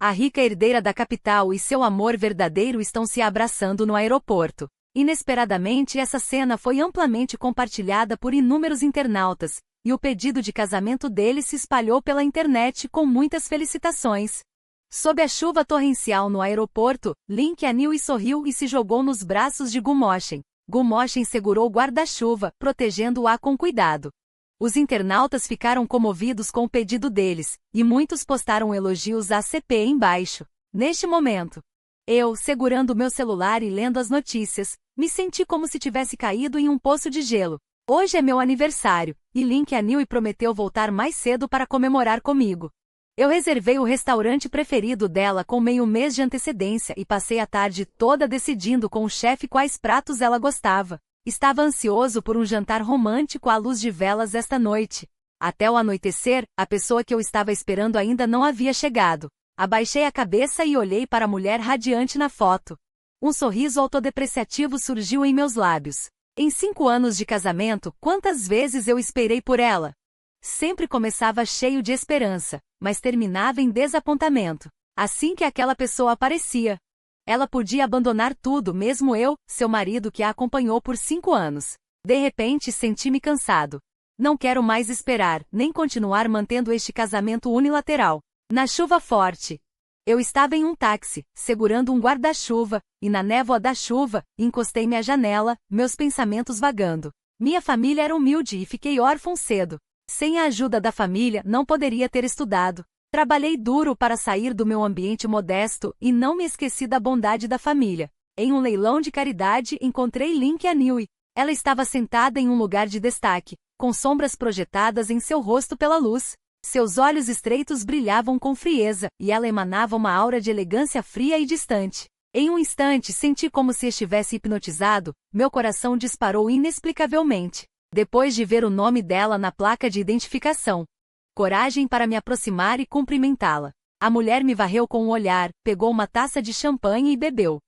A rica herdeira da capital e seu amor verdadeiro estão se abraçando no aeroporto. Inesperadamente, essa cena foi amplamente compartilhada por inúmeros internautas, e o pedido de casamento dele se espalhou pela internet com muitas felicitações. Sob a chuva torrencial no aeroporto, Link Anil sorriu e se jogou nos braços de Gumoshen. Gumoshen segurou o guarda-chuva, protegendo-a com cuidado. Os internautas ficaram comovidos com o pedido deles, e muitos postaram elogios à CP embaixo. Neste momento, eu, segurando meu celular e lendo as notícias, me senti como se tivesse caído em um poço de gelo. Hoje é meu aniversário, e Link Anil prometeu voltar mais cedo para comemorar comigo. Eu reservei o restaurante preferido dela com meio mês de antecedência e passei a tarde toda decidindo com o chefe quais pratos ela gostava. Estava ansioso por um jantar romântico à luz de velas esta noite. Até o anoitecer, a pessoa que eu estava esperando ainda não havia chegado. Abaixei a cabeça e olhei para a mulher radiante na foto. Um sorriso autodepreciativo surgiu em meus lábios. Em 5 anos de casamento, quantas vezes eu esperei por ela? Sempre começava cheio de esperança, mas terminava em desapontamento. Assim que aquela pessoa aparecia, ela podia abandonar tudo, mesmo eu, seu marido que a acompanhou por 5 anos. De repente senti-me cansado. Não quero mais esperar, nem continuar mantendo este casamento unilateral. Na chuva forte, eu estava em um táxi, segurando um guarda-chuva, e na névoa da chuva, encostei-me à janela, meus pensamentos vagando. Minha família era humilde e fiquei órfão cedo. Sem a ajuda da família, não poderia ter estudado. Trabalhei duro para sair do meu ambiente modesto e não me esqueci da bondade da família. Em um leilão de caridade, encontrei Link Anil. Ela estava sentada em um lugar de destaque, com sombras projetadas em seu rosto pela luz. Seus olhos estreitos brilhavam com frieza, e ela emanava uma aura de elegância fria e distante. Em um instante senti como se estivesse hipnotizado, meu coração disparou inexplicavelmente. Depois de ver o nome dela na placa de identificação, coragem para me aproximar e cumprimentá-la. A mulher me varreu com um olhar, pegou uma taça de champanhe e bebeu.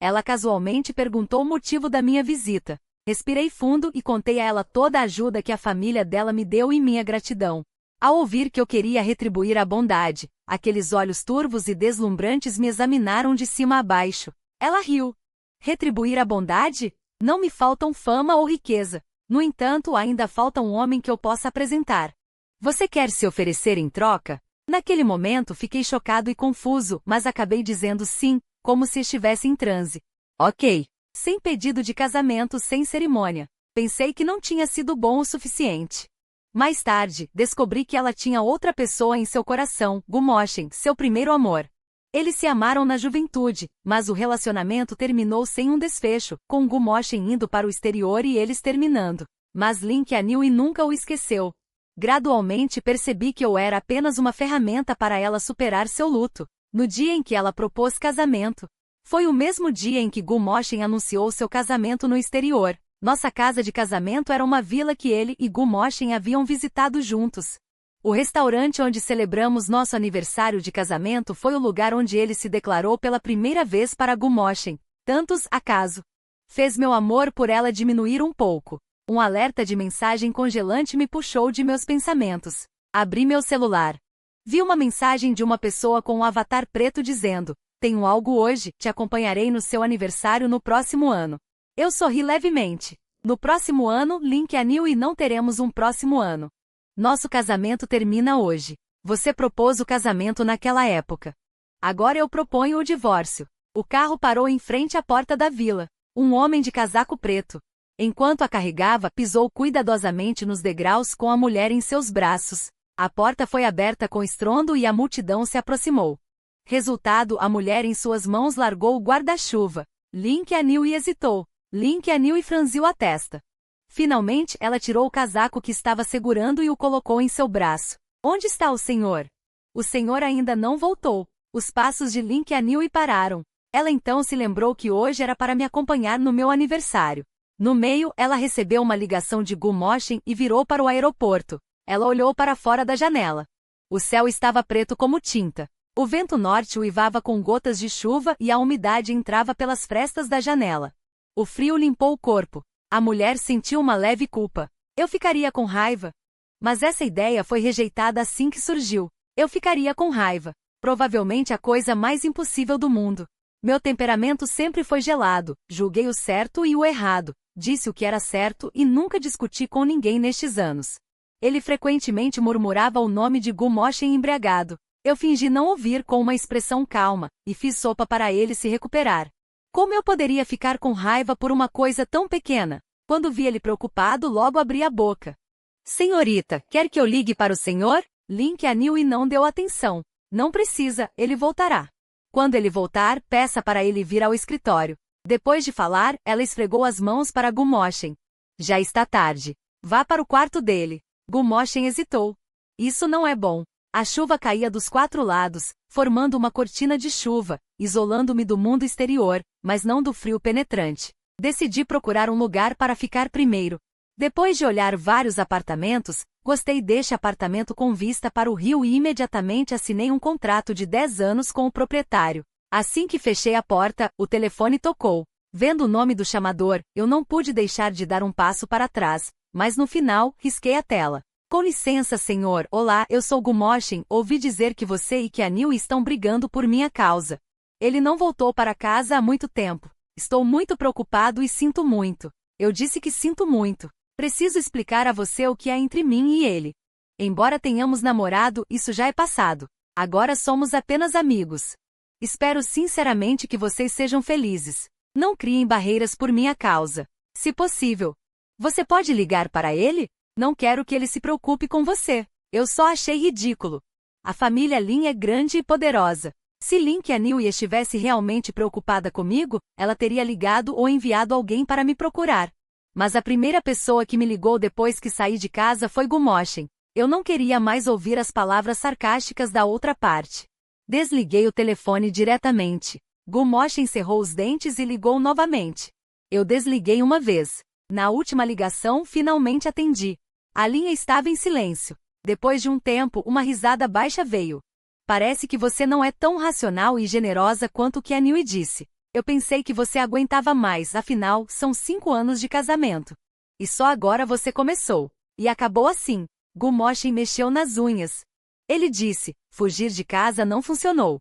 Ela casualmente perguntou o motivo da minha visita. Respirei fundo e contei a ela toda a ajuda que a família dela me deu e minha gratidão. Ao ouvir que eu queria retribuir a bondade, aqueles olhos turvos e deslumbrantes me examinaram de cima a baixo. Ela riu. Retribuir a bondade? Não me faltam fama ou riqueza. No entanto, ainda falta um homem que eu possa apresentar. Você quer se oferecer em troca? Naquele momento fiquei chocado e confuso, mas acabei dizendo sim, como se estivesse em transe. Ok. Sem pedido de casamento, sem cerimônia. Pensei que não tinha sido bom o suficiente. Mais tarde, descobri que ela tinha outra pessoa em seu coração, Gumoshen, seu primeiro amor. Eles se amaram na juventude, mas o relacionamento terminou sem um desfecho, com Gumoshen indo para o exterior e eles terminando. Mas Link Anil nunca o esqueceu. Gradualmente percebi que eu era apenas uma ferramenta para ela superar seu luto. No dia em que ela propôs casamento, foi o mesmo dia em que Gumoshen anunciou seu casamento no exterior. Nossa casa de casamento era uma vila que ele e Gumoshen haviam visitado juntos. O restaurante onde celebramos nosso aniversário de casamento foi o lugar onde ele se declarou pela primeira vez para Gumoshen. Tantos acaso fez meu amor por ela diminuir um pouco. Um alerta de mensagem congelante me puxou de meus pensamentos. Abri meu celular. Vi uma mensagem de uma pessoa com um avatar preto dizendo: "Tenho algo hoje, te acompanharei no seu aniversário no próximo ano." Eu sorri levemente. No próximo ano, Link Anil e não teremos um próximo ano. Nosso casamento termina hoje. Você propôs o casamento naquela época. Agora eu proponho o divórcio. O carro parou em frente à porta da vila. Um homem de casaco preto. Enquanto a carregava, pisou cuidadosamente nos degraus com a mulher em seus braços. A porta foi aberta com estrondo e a multidão se aproximou. Resultado, a mulher em suas mãos largou o guarda-chuva. Link Anil hesitou. Link Anil franziu a testa. Finalmente, ela tirou o casaco que estava segurando e o colocou em seu braço. Onde está o senhor? O senhor ainda não voltou. Os passos de Link Anil pararam. Ela então se lembrou que hoje era para me acompanhar no meu aniversário. No meio, ela recebeu uma ligação de Gumoshen e virou para o aeroporto. Ela olhou para fora da janela. O céu estava preto como tinta. O vento norte uivava com gotas de chuva e a umidade entrava pelas frestas da janela. O frio limpou o corpo. A mulher sentiu uma leve culpa. Eu ficaria com raiva. Mas essa ideia foi rejeitada assim que surgiu. Eu ficaria com raiva. Provavelmente a coisa mais impossível do mundo. Meu temperamento sempre foi gelado, julguei o certo e o errado, disse o que era certo e nunca discuti com ninguém nestes anos. Ele frequentemente murmurava o nome de Gu Moshen embriagado. Eu fingi não ouvir com uma expressão calma, e fiz sopa para ele se recuperar. Como eu poderia ficar com raiva por uma coisa tão pequena? Quando vi ele preocupado, logo abri a boca. Senhorita, quer que eu ligue para o senhor? Link aniu e não deu atenção. Não precisa, ele voltará. Quando ele voltar, peça para ele vir ao escritório. Depois de falar, ela esfregou as mãos para Gu Moshen. Já está tarde. Vá para o quarto dele. Gu Moshen hesitou. Isso não é bom. A chuva caía dos 4 lados, formando uma cortina de chuva, isolando-me do mundo exterior, mas não do frio penetrante. Decidi procurar um lugar para ficar primeiro. Depois de olhar vários apartamentos, gostei deste apartamento com vista para o rio e imediatamente assinei um contrato de 10 anos com o proprietário. Assim que fechei a porta, o telefone tocou. Vendo o nome do chamador, eu não pude deixar de dar um passo para trás, mas no final, risquei a tela. Com licença, senhor. Olá, eu sou Gu Moshen. Ouvi dizer que você e que a Neil estão brigando por minha causa. Ele não voltou para casa há muito tempo. Estou muito preocupado e sinto muito. Eu disse que sinto muito. Preciso explicar a você o que há entre mim e ele. Embora tenhamos namorado, isso já é passado. Agora somos apenas amigos. Espero sinceramente que vocês sejam felizes. Não criem barreiras por minha causa. Se possível. Você pode ligar para ele? Não quero que ele se preocupe com você. Eu só achei ridículo. A família Lin é grande e poderosa. Se Lin Qianhui estivesse realmente preocupada comigo, ela teria ligado ou enviado alguém para me procurar. Mas a primeira pessoa que me ligou depois que saí de casa foi Gu Moshen. Eu não queria mais ouvir as palavras sarcásticas da outra parte. Desliguei o telefone diretamente. Gu Moshen cerrou os dentes e ligou novamente. Eu desliguei uma vez. Na última ligação, finalmente atendi. A linha estava em silêncio. Depois de um tempo, uma risada baixa veio. Parece que você não é tão racional e generosa quanto o que a Qianhui disse. Eu pensei que você aguentava mais, afinal, são 5 anos de casamento. E só agora você começou. E acabou assim. Gu Moshen mexeu nas unhas. Ele disse, fugir de casa não funcionou.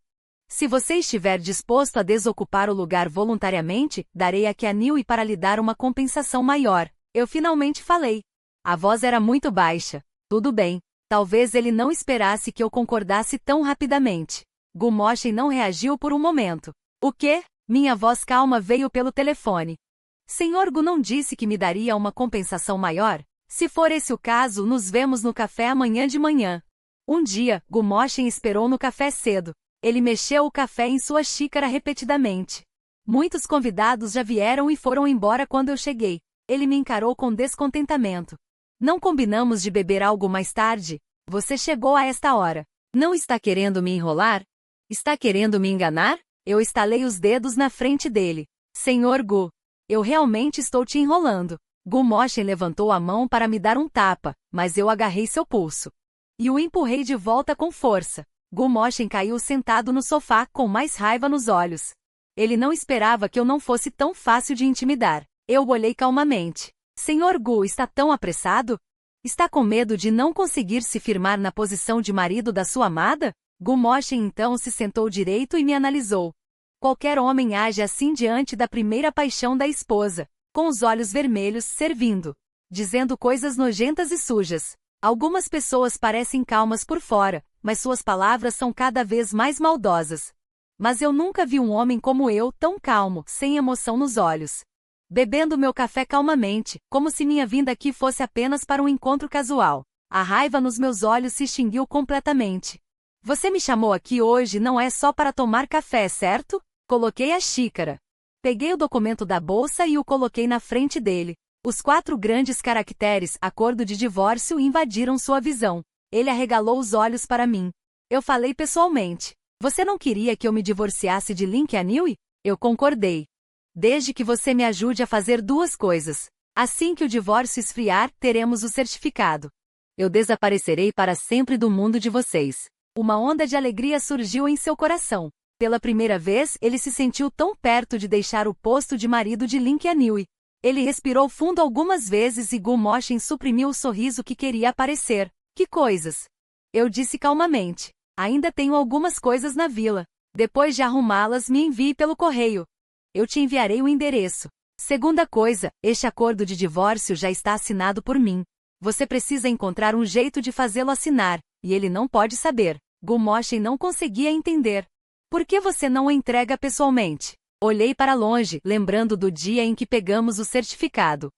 Se você estiver disposto a desocupar o lugar voluntariamente, darei a Qianhui para lhe dar uma compensação maior. Eu finalmente falei. A voz era muito baixa. Tudo bem. Talvez ele não esperasse que eu concordasse tão rapidamente. Gu Moshen não reagiu por um momento. O quê? Minha voz calma veio pelo telefone. Senhor Gu não disse que me daria uma compensação maior? Se for esse o caso, nos vemos no café amanhã de manhã. Um dia, Gu Moshen esperou no café cedo. Ele mexeu o café em sua xícara repetidamente. Muitos convidados já vieram e foram embora quando eu cheguei. Ele me encarou com descontentamento. Não combinamos de beber algo mais tarde? Você chegou a esta hora. Não está querendo me enrolar? Está querendo me enganar? Eu estalei os dedos na frente dele. Senhor Gu, eu realmente estou te enrolando. Gu Moshen levantou a mão para me dar um tapa, mas eu agarrei seu pulso. E o empurrei de volta com força. Gu Moshen caiu sentado no sofá com mais raiva nos olhos. Ele não esperava que eu não fosse tão fácil de intimidar. Eu olhei calmamente. Senhor Gu está tão apressado? Está com medo de não conseguir se firmar na posição de marido da sua amada? Gu Moshen então se sentou direito e me analisou. Qualquer homem age assim diante da primeira paixão da esposa, com os olhos vermelhos, servindo, dizendo coisas nojentas e sujas. Algumas pessoas parecem calmas por fora, mas suas palavras são cada vez mais maldosas. Mas eu nunca vi um homem como eu, tão calmo, sem emoção nos olhos. Bebendo meu café calmamente, como se minha vinda aqui fosse apenas para um encontro casual. A raiva nos meus olhos se extinguiu completamente. Você me chamou aqui hoje não é só para tomar café, certo? Coloquei a xícara. Peguei o documento da bolsa e o coloquei na frente dele. Os 4 grandes caracteres, acordo de divórcio, invadiram sua visão. Ele arregalou os olhos para mim. Eu falei pessoalmente. Você não queria que eu me divorciasse de Lin Qianhui? Eu concordei. Desde que você me ajude a fazer 2 coisas. Assim que o divórcio esfriar, teremos o certificado. Eu desaparecerei para sempre do mundo de vocês. Uma onda de alegria surgiu em seu coração. Pela primeira vez, ele se sentiu tão perto de deixar o posto de marido de Lin Qianhui. Ele respirou fundo algumas vezes e Gu Moshen suprimiu o sorriso que queria aparecer. Que coisas! Eu disse calmamente. Ainda tenho algumas coisas na vila. Depois de arrumá-las, me envie pelo correio. Eu te enviarei o endereço. Segunda coisa, este acordo de divórcio já está assinado por mim. Você precisa encontrar um jeito de fazê-lo assinar, e ele não pode saber. Gumoshin não conseguia entender. Por que você não o entrega pessoalmente? Olhei para longe, lembrando do dia em que pegamos o certificado.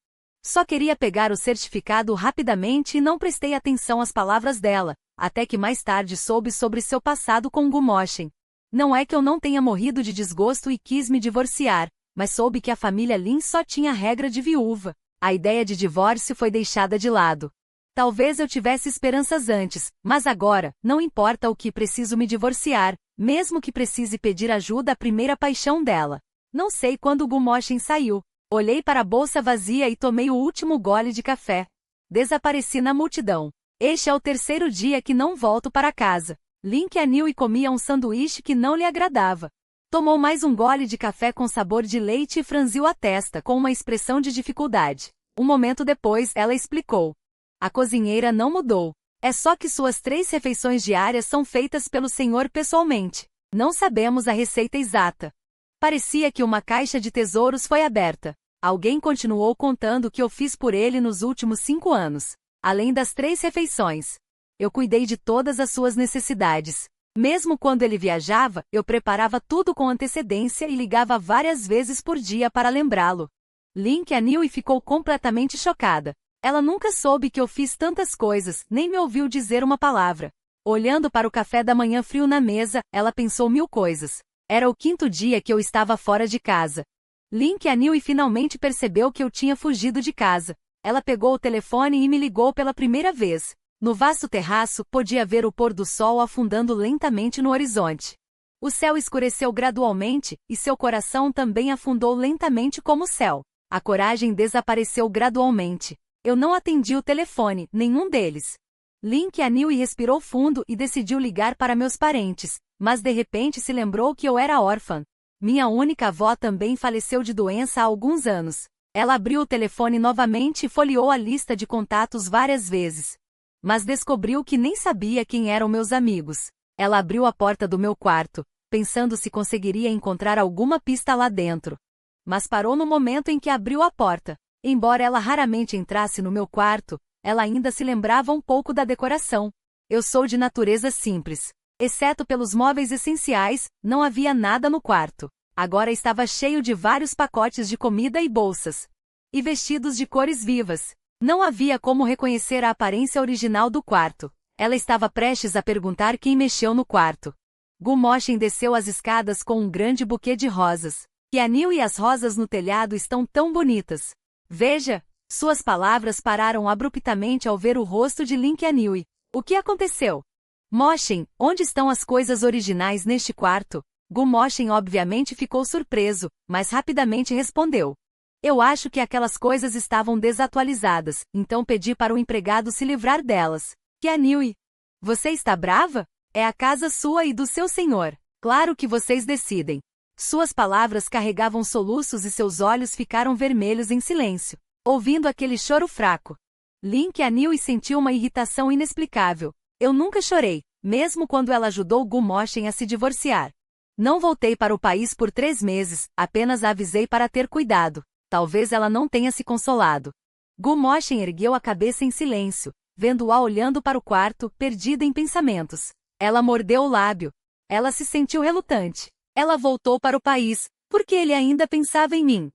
Só queria pegar o certificado rapidamente e não prestei atenção às palavras dela, até que mais tarde soube sobre seu passado com Gumoshin. Não é que eu não tenha morrido de desgosto e quis me divorciar, mas soube que a família Lin só tinha regra de viúva. A ideia de divórcio foi deixada de lado. Talvez eu tivesse esperanças antes, mas agora, não importa o que preciso me divorciar, mesmo que precise pedir ajuda à primeira paixão dela. Não sei quando Gumoshin saiu. Olhei para a bolsa vazia e tomei o último gole de café. Desapareci na multidão. Este é o terceiro dia que não volto para casa. Lin Qianyu comia um sanduíche que não lhe agradava. Tomou mais um gole de café com sabor de leite e franziu a testa com uma expressão de dificuldade. Um momento depois, ela explicou. A cozinheira não mudou. É só que suas 3 refeições diárias são feitas pelo senhor pessoalmente. Não sabemos a receita exata. Parecia que uma caixa de tesouros foi aberta. Alguém continuou contando o que eu fiz por ele nos últimos 5 anos. Além das 3 refeições. Eu cuidei de todas as suas necessidades. Mesmo quando ele viajava, eu preparava tudo com antecedência e ligava várias vezes por dia para lembrá-lo. Lin Qianyu ficou completamente chocada. Ela nunca soube que eu fiz tantas coisas, nem me ouviu dizer uma palavra. Olhando para o café da manhã frio na mesa, ela pensou 1000 coisas. Era o 5º dia que eu estava fora de casa. Lin Qianyu finalmente percebeu que eu tinha fugido de casa. Ela pegou o telefone e me ligou pela primeira vez. No vasto terraço, podia ver o pôr do sol afundando lentamente no horizonte. O céu escureceu gradualmente, e seu coração também afundou lentamente como o céu. A coragem desapareceu gradualmente. Eu não atendi o telefone, nenhum deles. Lin Qianyu respirou fundo e decidiu ligar para meus parentes, mas de repente se lembrou que eu era órfã. Minha única avó também faleceu de doença há alguns anos. Ela abriu o telefone novamente e folheou a lista de contatos várias vezes. Mas descobriu que nem sabia quem eram meus amigos. Ela abriu a porta do meu quarto, pensando se conseguiria encontrar alguma pista lá dentro. Mas parou no momento em que abriu a porta. Embora ela raramente entrasse no meu quarto, ela ainda se lembrava um pouco da decoração. Eu sou de natureza simples. Exceto pelos móveis essenciais, não havia nada no quarto. Agora estava cheio de vários pacotes de comida e bolsas. E vestidos de cores vivas. Não havia como reconhecer a aparência original do quarto. Ela estava prestes a perguntar quem mexeu no quarto. Gumoshin desceu as escadas com um grande buquê de rosas. Qianyu e as rosas no telhado estão tão bonitas. Veja! Suas palavras pararam abruptamente ao ver o rosto de Lin Qianyu. O que aconteceu? Moshin, onde estão as coisas originais neste quarto? Gumoshin obviamente ficou surpreso, mas rapidamente respondeu. Eu acho que aquelas coisas estavam desatualizadas, então pedi para o empregado se livrar delas. Qianyu, você está brava? É a casa sua e do seu senhor. Claro que vocês decidem. Suas palavras carregavam soluços e seus olhos ficaram vermelhos em silêncio, ouvindo aquele choro fraco. Lin Qianyu sentiu uma irritação inexplicável. Eu nunca chorei, mesmo quando ela ajudou Gumoshin a se divorciar. Não voltei para o país por 3 meses, apenas a avisei para ter cuidado. Talvez ela não tenha se consolado. Gumoshin ergueu a cabeça em silêncio, vendo-a olhando para o quarto, perdida em pensamentos. Ela mordeu o lábio. Ela se sentiu relutante. Ela voltou para o país, porque ele ainda pensava em mim.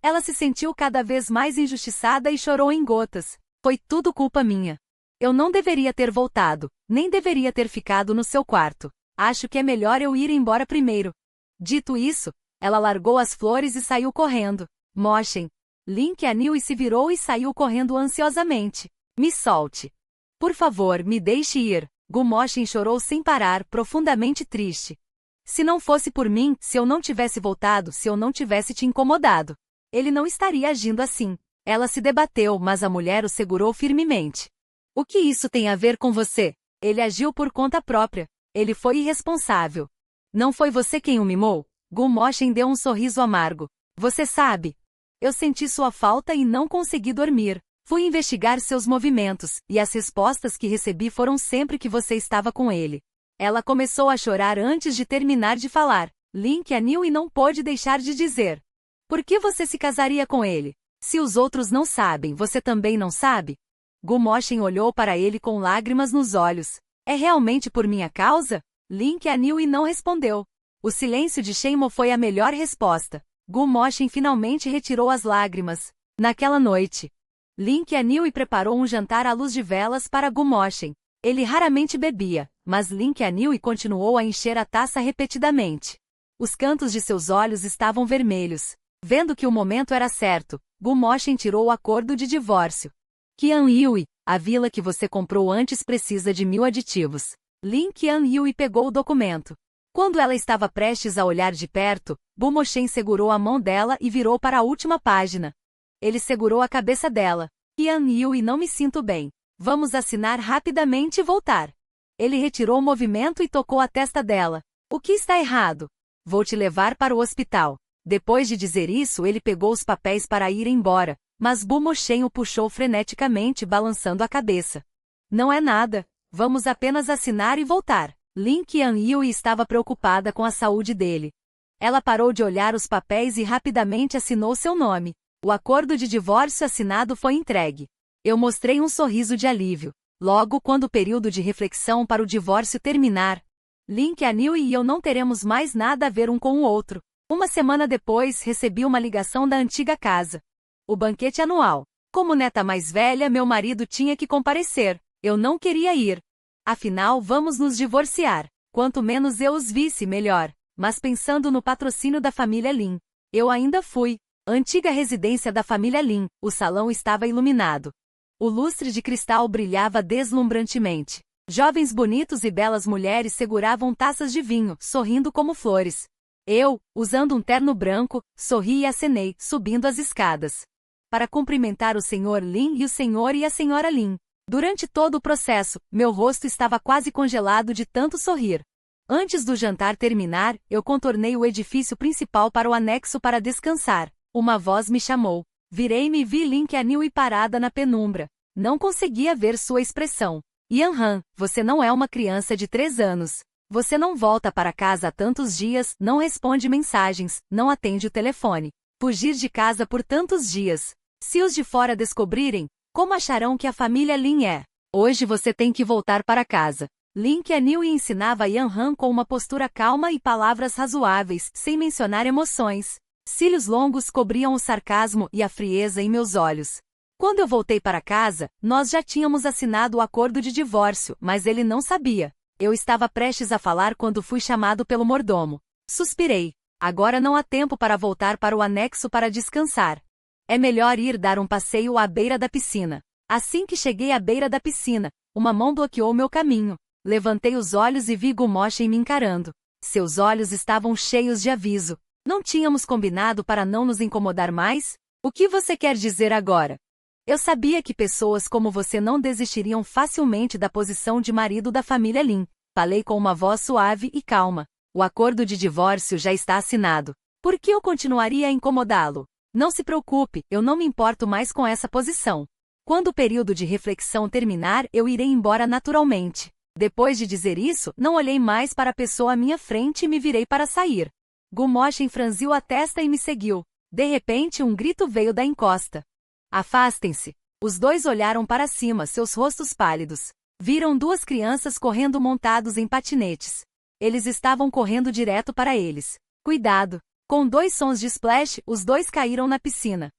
Ela se sentiu cada vez mais injustiçada e chorou em gotas. Foi tudo culpa minha. Eu não deveria ter voltado, nem deveria ter ficado no seu quarto. Acho que é melhor eu ir embora primeiro. Dito isso, ela largou as flores e saiu correndo. Moshin. Lin Qianyu se virou e saiu correndo ansiosamente. Me solte. Por favor, me deixe ir. Gumoshin chorou sem parar, profundamente triste. Se não fosse por mim, se eu não tivesse voltado, se eu não tivesse te incomodado, ele não estaria agindo assim. Ela se debateu, mas a mulher o segurou firmemente. O que isso tem a ver com você? Ele agiu por conta própria. Ele foi irresponsável. Não foi você quem o mimou? Gumoshin deu um sorriso amargo. Você sabe. Eu senti sua falta e não consegui dormir. Fui investigar seus movimentos, e as respostas que recebi foram sempre que você estava com ele. Ela começou a chorar antes de terminar de falar. Link aniu e não pôde deixar de dizer. Por que você se casaria com ele? Se os outros não sabem, você também não sabe? Gumoshin olhou para ele com lágrimas nos olhos. É realmente por minha causa? Link aniu e não respondeu. O silêncio de Shenmue foi a melhor resposta. Gumoshin finalmente retirou as lágrimas. Naquela noite, Link aniu e preparou um jantar à luz de velas para Gumoshin. Ele raramente bebia, mas Link aniu e continuou a encher a taça repetidamente. Os cantos de seus olhos estavam vermelhos. Vendo que o momento era certo, Gumoshin tirou o acordo de divórcio. Qian-Yui, a vila que você comprou antes precisa de 1000 aditivos. Lin Qian-Yui pegou o documento. Quando ela estava prestes a olhar de perto, Gumoshin segurou a mão dela e virou para a última página. Ele segurou a cabeça dela. Qian-Yui, não me sinto bem. Vamos assinar rapidamente e voltar. Ele retirou o movimento e tocou a testa dela. O que está errado? Vou te levar para o hospital. Depois de dizer isso, ele pegou os papéis para ir embora, mas Gumoshin o puxou freneticamente, balançando a cabeça. Não é nada. Vamos apenas assinar e voltar. Lin Qian-Yui estava preocupada com a saúde dele. Ela parou de olhar os papéis e rapidamente assinou seu nome. O acordo de divórcio assinado foi entregue. Eu mostrei um sorriso de alívio. Logo, quando o período de reflexão para o divórcio terminar, Lin Qian-Yui e eu não teremos mais nada a ver um com o outro. Uma semana depois, recebi uma ligação da antiga casa. O banquete anual. Como neta mais velha, meu marido tinha que comparecer. Eu não queria ir. Afinal, vamos nos divorciar. Quanto menos eu os visse, melhor. Mas pensando no patrocínio da família Lin, eu ainda fui. Antiga residência da família Lin, o salão estava iluminado. O lustre de cristal brilhava deslumbrantemente. Jovens bonitos e belas mulheres seguravam taças de vinho, sorrindo como flores. Eu, usando um terno branco, sorri e acenei, subindo as escadas. Para cumprimentar o Sr. Lin e o Sr. e a Sra. Lin. Durante todo o processo, meu rosto estava quase congelado de tanto sorrir. Antes do jantar terminar, eu contornei o edifício principal para o anexo para descansar. Uma voz me chamou. Virei-me e vi Lin Qian-Yui parada na penumbra. Não conseguia ver sua expressão. Yan-Han, você não é uma criança de 3 anos. Você não volta para casa há tantos dias, não responde mensagens, não atende o telefone. Fugir de casa por tantos dias. Se os de fora descobrirem, como acharão que a família Lin é? Hoje você tem que voltar para casa. Lin Qian-Yui ensinava Yan-Han com uma postura calma e palavras razoáveis, sem mencionar emoções. Cílios longos cobriam o sarcasmo e a frieza em meus olhos. Quando eu voltei para casa, nós já tínhamos assinado o acordo de divórcio, mas ele não sabia. Eu estava prestes a falar quando fui chamado pelo mordomo. Suspirei. Agora não há tempo para voltar para o anexo para descansar. É melhor ir dar um passeio à beira da piscina. Assim que cheguei à beira da piscina, uma mão bloqueou meu caminho. Levantei os olhos e vi Gumoshin me encarando. Seus olhos estavam cheios de aviso. Não tínhamos combinado para não nos incomodar mais? O que você quer dizer agora? Eu sabia que pessoas como você não desistiriam facilmente da posição de marido da família Lin. Falei com uma voz suave e calma. O acordo de divórcio já está assinado. Por que eu continuaria a incomodá-lo? Não se preocupe, eu não me importo mais com essa posição. Quando o período de reflexão terminar, eu irei embora naturalmente. Depois de dizer isso, não olhei mais para a pessoa à minha frente e me virei para sair. Gumoshin franziu a testa e me seguiu. De repente, um grito veio da encosta. Afastem-se. Os dois olharam para cima, seus rostos pálidos. Viram 2 crianças correndo montados em patinetes. Eles estavam correndo direto para eles. Cuidado! Com 2 sons de splash, os 2 caíram na piscina.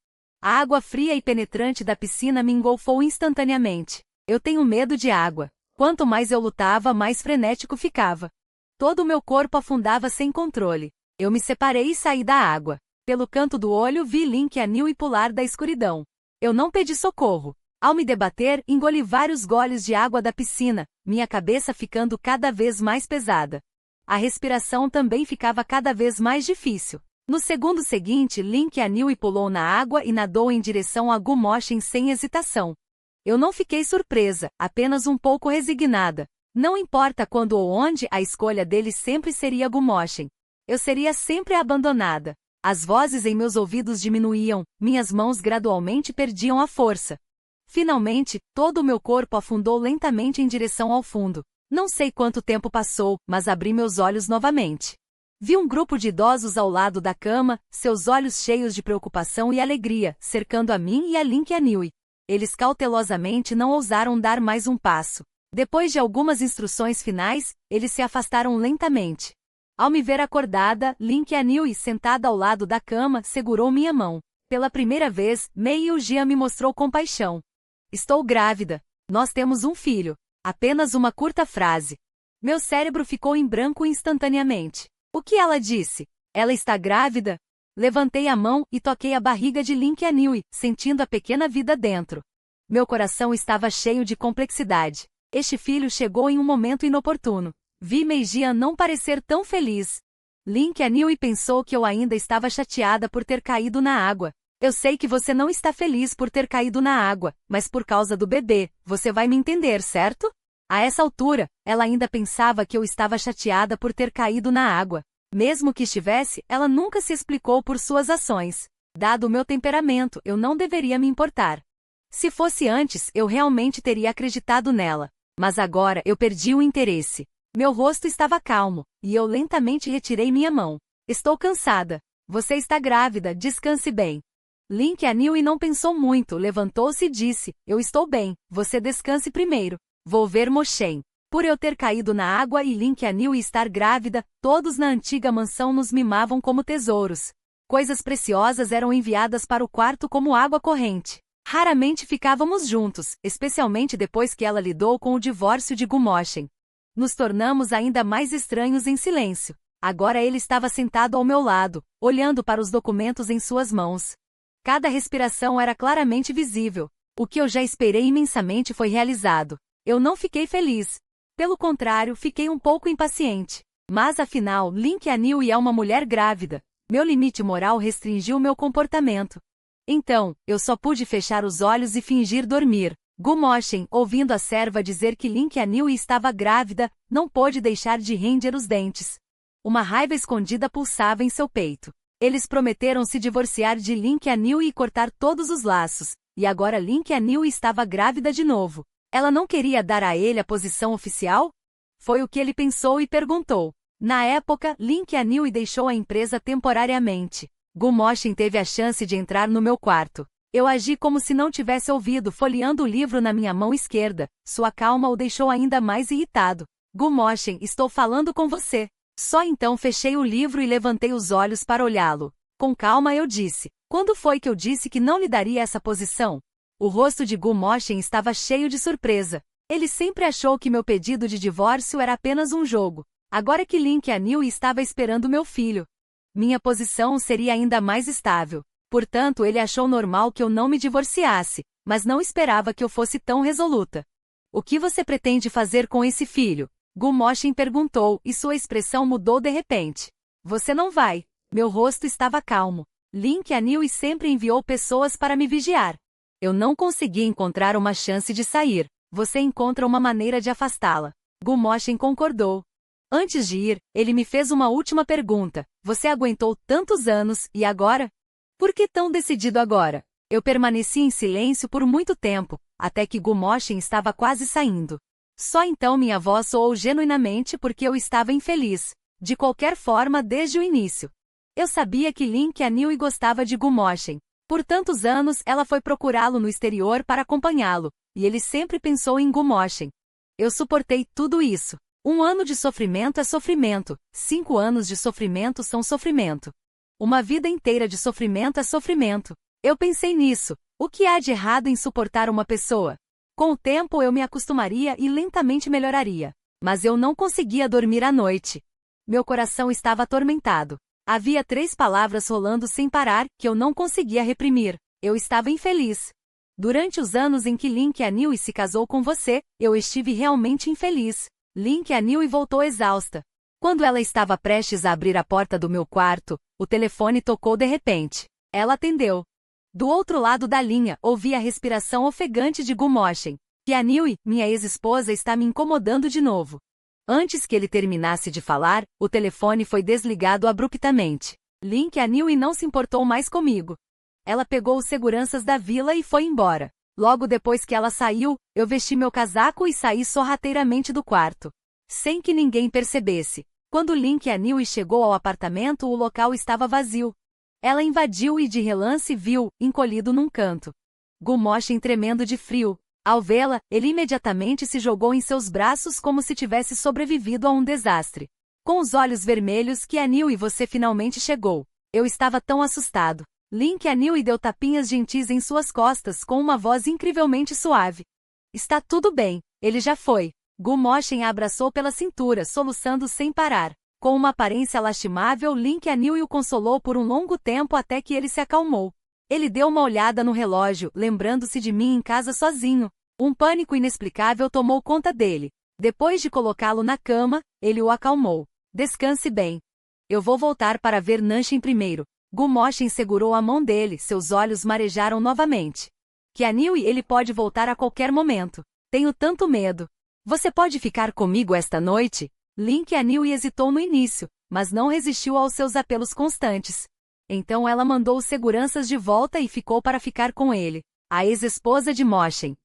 A água fria e penetrante da piscina me engolfou instantaneamente. Eu tenho medo de água. Quanto mais eu lutava, mais frenético ficava. Todo o meu corpo afundava sem controle. Eu me separei e saí da água. Pelo canto do olho vi Lin Qian-Yui pular da escuridão. Eu não pedi socorro. Ao me debater, engoli vários goles de água da piscina, minha cabeça ficando cada vez mais pesada. A respiração também ficava cada vez mais difícil. No segundo seguinte, Lin Qian-Yui pulou na água e nadou em direção a Gumoshin sem hesitação. Eu não fiquei surpresa, apenas um pouco resignada. Não importa quando ou onde, a escolha dele sempre seria Gumoshin. Eu seria sempre abandonada. As vozes em meus ouvidos diminuíam, minhas mãos gradualmente perdiam a força. Finalmente, todo o meu corpo afundou lentamente em direção ao fundo. Não sei quanto tempo passou, mas abri meus olhos novamente. Vi um grupo de idosos ao lado da cama, seus olhos cheios de preocupação e alegria, cercando a mim e a Link Anhui. Eles cautelosamente não ousaram dar mais um passo. Depois de algumas instruções finais, eles se afastaram lentamente. Ao me ver acordada, Link Anhui, sentada ao lado da cama, segurou minha mão. Pela primeira vez, Mei Yujian me mostrou compaixão. Estou grávida. Nós temos um filho. Apenas uma curta frase. Meu cérebro ficou em branco instantaneamente. O que ela disse? Ela está grávida? Levantei a mão e toquei a barriga de Link Anhui, sentindo a pequena vida dentro. Meu coração estava cheio de complexidade. Este filho chegou em um momento inoportuno. Vi Meijian não parecer tão feliz. Link Anhui pensou que eu ainda estava chateada por ter caído na água. Eu sei que você não está feliz por ter caído na água, mas por causa do bebê, você vai me entender, certo? A essa altura, ela ainda pensava que eu estava chateada por ter caído na água. Mesmo que estivesse, ela nunca se explicou por suas ações. Dado o meu temperamento, eu não deveria me importar. Se fosse antes, eu realmente teria acreditado nela. Mas agora eu perdi o interesse. Meu rosto estava calmo, e eu lentamente retirei minha mão. Estou cansada. Você está grávida, descanse bem. Link Anhui não pensou muito, levantou-se e disse, eu estou bem, você descanse primeiro. Vou ver Mo Shen. Por eu ter caído na água e Link Anhui estar grávida, todos na antiga mansão nos mimavam como tesouros. Coisas preciosas eram enviadas para o quarto como água corrente. Raramente ficávamos juntos, especialmente depois que ela lidou com o divórcio de Gu Moshen. Nos tornamos ainda mais estranhos em silêncio. Agora ele estava sentado ao meu lado, olhando para os documentos em suas mãos. Cada respiração era claramente visível. O que eu já esperei imensamente foi realizado. Eu não fiquei feliz. Pelo contrário, fiquei um pouco impaciente. Mas afinal, Link Anhui é uma mulher grávida. Meu limite moral restringiu meu comportamento. Então, eu só pude fechar os olhos e fingir dormir. Gu Moshen, ouvindo a serva dizer que Link Anhui estava grávida, não pôde deixar de ranger os dentes. Uma raiva escondida pulsava em seu peito. Eles prometeram se divorciar de Link Anhui e cortar todos os laços, e agora Link Anhui estava grávida de novo. Ela não queria dar a ele a posição oficial? Foi o que ele pensou e perguntou. Na época, Link Anhui deixou a empresa temporariamente. Gu Moshen teve a chance de entrar no meu quarto. Eu agi como se não tivesse ouvido, folheando o livro na minha mão esquerda. Sua calma o deixou ainda mais irritado. Gu Moshen, estou falando com você. Só então fechei o livro e levantei os olhos para olhá-lo. Com calma eu disse, quando foi que eu disse que não lhe daria essa posição? O rosto de Gu Moshen estava cheio de surpresa. Ele sempre achou que meu pedido de divórcio era apenas um jogo. Agora que Link Anhui estava esperando meu filho, minha posição seria ainda mais estável. Portanto, ele achou normal que eu não me divorciasse, mas não esperava que eu fosse tão resoluta. O que você pretende fazer com esse filho? Gu Moshen perguntou, e sua expressão mudou de repente. Você não vai. Meu rosto estava calmo. Link Anhui sempre enviou pessoas para me vigiar. Eu não consegui encontrar uma chance de sair. Você encontra uma maneira de afastá-la. Gu Moshen concordou. Antes de ir, ele me fez uma última pergunta. Você aguentou tantos anos, e agora? Por que tão decidido agora? Eu permaneci em silêncio por muito tempo, até que Gu Moshen estava quase saindo. Só então minha voz soou genuinamente porque eu estava infeliz. De qualquer forma, desde o início. Eu sabia que Link Anhui gostava de Gu Moshen. Por tantos anos, ela foi procurá-lo no exterior para acompanhá-lo, e ele sempre pensou em Gu Moshen. Eu suportei tudo isso. 1 ano de sofrimento é sofrimento, 5 anos de sofrimento são sofrimento. Uma vida inteira de sofrimento é sofrimento. Eu pensei nisso. O que há de errado em suportar uma pessoa? Com o tempo eu me acostumaria e lentamente melhoraria. Mas eu não conseguia dormir à noite. Meu coração estava atormentado. Havia 3 palavras rolando sem parar, que eu não conseguia reprimir. Eu estava infeliz. Durante os anos em que Link Anhui se casou com você, eu estive realmente infeliz. Link Anhui voltou exausta. Quando ela estava prestes a abrir a porta do meu quarto, o telefone tocou de repente. Ela atendeu. Do outro lado da linha, ouvi a respiração ofegante de Gu Moshen. Anhui, minha ex-esposa está me incomodando de novo. Antes que ele terminasse de falar, o telefone foi desligado abruptamente. Link Anhui não se importou mais comigo. Ela pegou os seguranças da vila e foi embora. Logo depois que ela saiu, eu vesti meu casaco e saí sorrateiramente do quarto. sem que ninguém percebesse. Quando Link e a Niue chegou ao apartamento, o local estava vazio. Ela invadiu e de relance viu, encolhido num canto, Gu Moshin tremendo de frio. Ao vê-la, ele imediatamente se jogou em seus braços como se tivesse sobrevivido a um desastre. Com os olhos vermelhos, que a Niue, você finalmente chegou. Eu estava tão assustado. Link e a Niue deu tapinhas gentis em suas costas com uma voz incrivelmente suave. Está tudo bem, ele já foi. Gu Moshin a abraçou pela cintura, soluçando sem parar. Com uma aparência lastimável, Link e a Niue o consolou por um longo tempo até que ele se acalmou. Ele deu uma olhada no relógio, lembrando-se de mim em casa sozinho. Um pânico inexplicável tomou conta dele. Depois de colocá-lo na cama, ele o acalmou. Descanse bem. Eu vou voltar para ver Nanshin primeiro. Gu Moshin segurou a mão dele, seus olhos marejaram novamente. Que a Niue, ele pode voltar a qualquer momento. Tenho tanto medo. Você pode ficar comigo esta noite? Link e a Niue hesitou no início, mas não resistiu aos seus apelos constantes. Então ela mandou os seguranças de volta e ficou para ficar com ele. A ex-esposa de Moshin.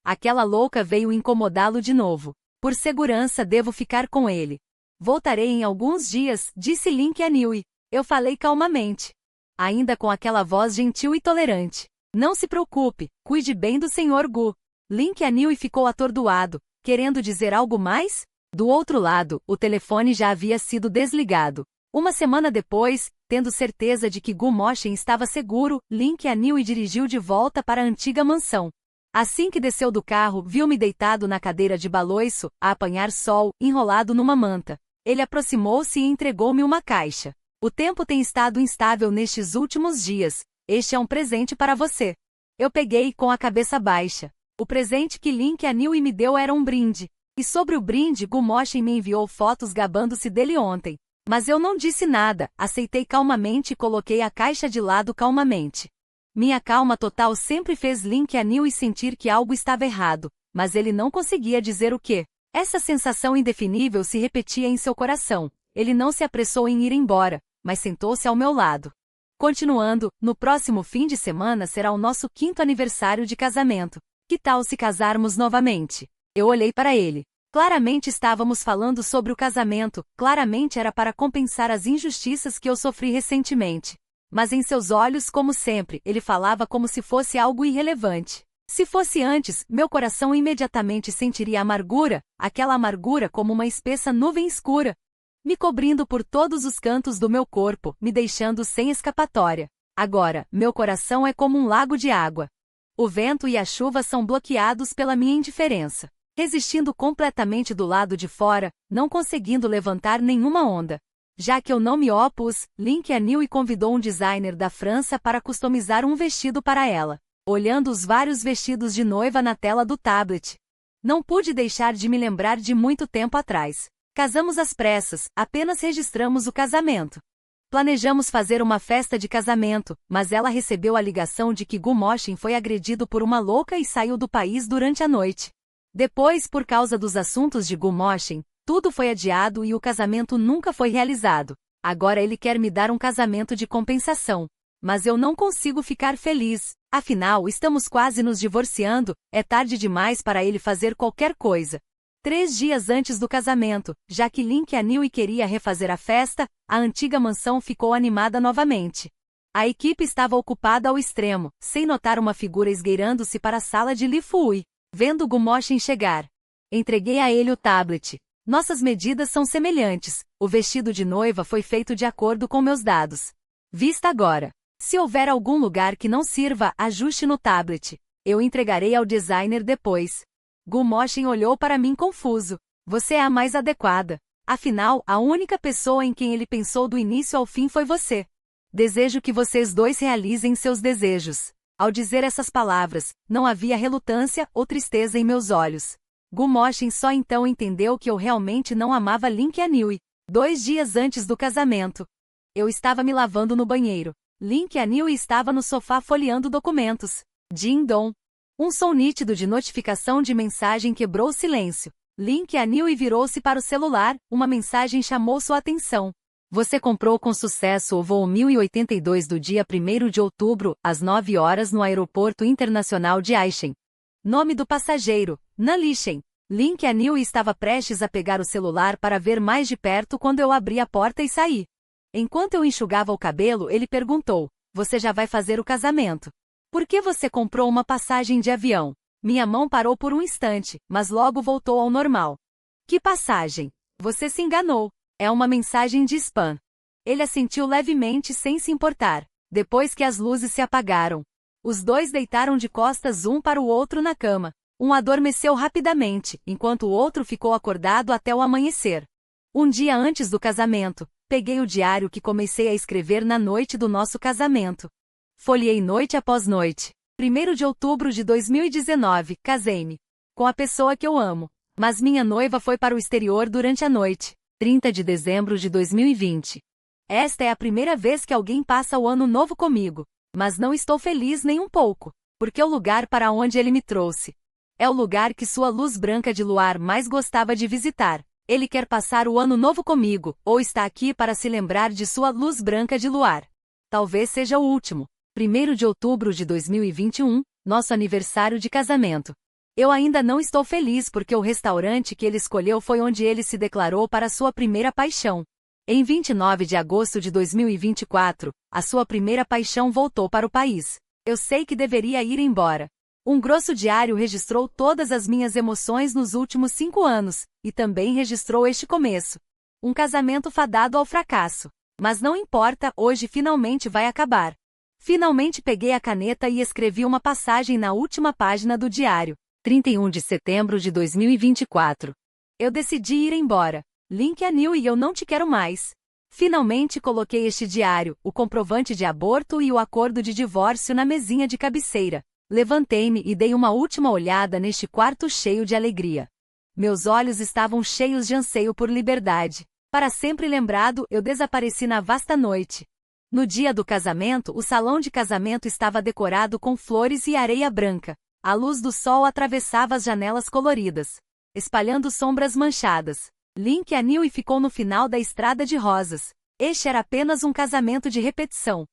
Aquela louca veio incomodá-lo de novo. Por segurança devo ficar com ele. Voltarei em alguns dias, disse Link a Niue. Eu falei calmamente. Ainda com aquela voz gentil e tolerante. Não se preocupe, cuide bem do Sr. Gu. Link a Niue ficou atordoado, querendo dizer algo mais? Do outro lado, o telefone já havia sido desligado. Uma semana depois, tendo certeza de que Gu Moshin estava seguro, Link e a Niue dirigiu de volta para a antiga mansão. Assim que desceu do carro, viu-me deitado na cadeira de balanço, a apanhar sol, enrolado numa manta. Ele aproximou-se e entregou-me uma caixa. O tempo tem estado instável nestes últimos dias. Este é um presente para você. Eu peguei com a cabeça baixa. O presente que Link e a Niue me deu era um brinde. E sobre o brinde, Gu Moshin me enviou fotos gabando-se dele ontem. Mas eu não disse nada, aceitei calmamente e coloquei a caixa de lado calmamente. Minha calma total sempre fez Link e a Niue sentir que algo estava errado, mas ele não conseguia dizer o quê. Essa sensação indefinível se repetia em seu coração. Ele não se apressou em ir embora, mas sentou-se ao meu lado. Continuando, no próximo fim de semana será o nosso 5º aniversário de casamento. Que tal se casarmos novamente? Eu olhei para ele. Claramente estávamos falando sobre o casamento, claramente era para compensar as injustiças que eu sofri recentemente. Mas em seus olhos, como sempre, ele falava como se fosse algo irrelevante. Se fosse antes, meu coração imediatamente sentiria amargura, aquela amargura como uma espessa nuvem escura, me cobrindo por todos os cantos do meu corpo, me deixando sem escapatória. Agora, meu coração é como um lago de água. O vento e a chuva são bloqueados pela minha indiferença. Resistindo completamente do lado de fora, não conseguindo levantar nenhuma onda. Já que eu não me opus, Link e a Niue convidou um designer da França para customizar um vestido para ela. Olhando os vários vestidos de noiva na tela do tablet, não pude deixar de me lembrar de muito tempo atrás. Casamos às pressas, apenas registramos o casamento. Planejamos fazer uma festa de casamento, mas ela recebeu a ligação de que Gu Moshin foi agredido por uma louca e saiu do país durante a noite. Depois, por causa dos assuntos de Gu Moshin, tudo foi adiado e o casamento nunca foi realizado. Agora ele quer me dar um casamento de compensação. Mas eu não consigo ficar feliz. Afinal, estamos quase nos divorciando, é tarde demais para ele fazer qualquer coisa. 3 dias antes do casamento, já que Link e a Niue queria refazer a festa, a antiga mansão ficou animada novamente. A equipe estava ocupada ao extremo, sem notar uma figura esgueirando-se para a sala de Li Fui. Vendo Gu Moshin chegar, entreguei a ele o tablet. Nossas medidas são semelhantes, o vestido de noiva foi feito de acordo com meus dados. Vista agora. Se houver algum lugar que não sirva, ajuste no tablet. Eu entregarei ao designer depois. Gu Moshin olhou para mim confuso. Você é a mais adequada. Afinal, a única pessoa em quem ele pensou do início ao fim foi você. Desejo que vocês dois realizem seus desejos. Ao dizer essas palavras, não havia relutância ou tristeza em meus olhos. Gu Moshin só então entendeu que eu realmente não amava Link e a Niue. 2 dias antes do casamento, eu estava me lavando no banheiro. Link e a Niue estava no sofá folheando documentos. Ding-dong. Um som nítido de notificação de mensagem quebrou o silêncio. Link e a Niue virou-se para o celular, uma mensagem chamou sua atenção. Você comprou com sucesso o voo 1082 do dia 1º de outubro, às 9 horas no Aeroporto Internacional de Aishen. Nome do passageiro, Nan Lishen. Link Anil estava prestes a pegar o celular para ver mais de perto quando eu abri a porta e saí. Enquanto eu enxugava o cabelo, ele perguntou: "Você já vai fazer o casamento? Por que você comprou uma passagem de avião?" Minha mão parou por um instante, mas logo voltou ao normal. "Que passagem? Você se enganou. É uma mensagem de spam." Ele assentiu levemente sem se importar. Depois que as luzes se apagaram, os dois deitaram de costas um para o outro na cama. Um adormeceu rapidamente, enquanto o outro ficou acordado até o amanhecer. Um dia antes do casamento, peguei o diário que comecei a escrever na noite do nosso casamento. Folheei noite após noite. 1º de outubro de 2019, casei-me com a pessoa que eu amo, mas minha noiva foi para o exterior durante a noite. 30 de dezembro de 2020. Esta é a primeira vez que alguém passa o ano novo comigo, mas não estou feliz nem um pouco, porque o lugar para onde ele me trouxe é o lugar que sua luz branca de luar mais gostava de visitar. Ele quer passar o ano novo comigo, ou está aqui para se lembrar de sua luz branca de luar. Talvez seja o último. 1º de outubro de 2021, nosso aniversário de casamento. Eu ainda não estou feliz porque o restaurante que ele escolheu foi onde ele se declarou para sua primeira paixão. Em 29 de agosto de 2024, a sua primeira paixão voltou para o país. Eu sei que deveria ir embora. Um grosso diário registrou todas as minhas emoções nos últimos 5 anos, e também registrou este começo. Um casamento fadado ao fracasso. Mas não importa, hoje finalmente vai acabar. Finalmente peguei a caneta e escrevi uma passagem na última página do diário. 31 de setembro de 2024. Eu decidi ir embora. Link Anil e eu não te quero mais. Finalmente coloquei este diário, o comprovante de aborto e o acordo de divórcio na mesinha de cabeceira. Levantei-me e dei uma última olhada neste quarto cheio de alegria. Meus olhos estavam cheios de anseio por liberdade. Para sempre lembrado, eu desapareci na vasta noite. No dia do casamento, o salão de casamento estava decorado com flores e areia branca. A luz do sol atravessava as janelas coloridas, espalhando sombras manchadas. Link Anil e ficou no final da estrada de rosas. Este era apenas um casamento de repetição.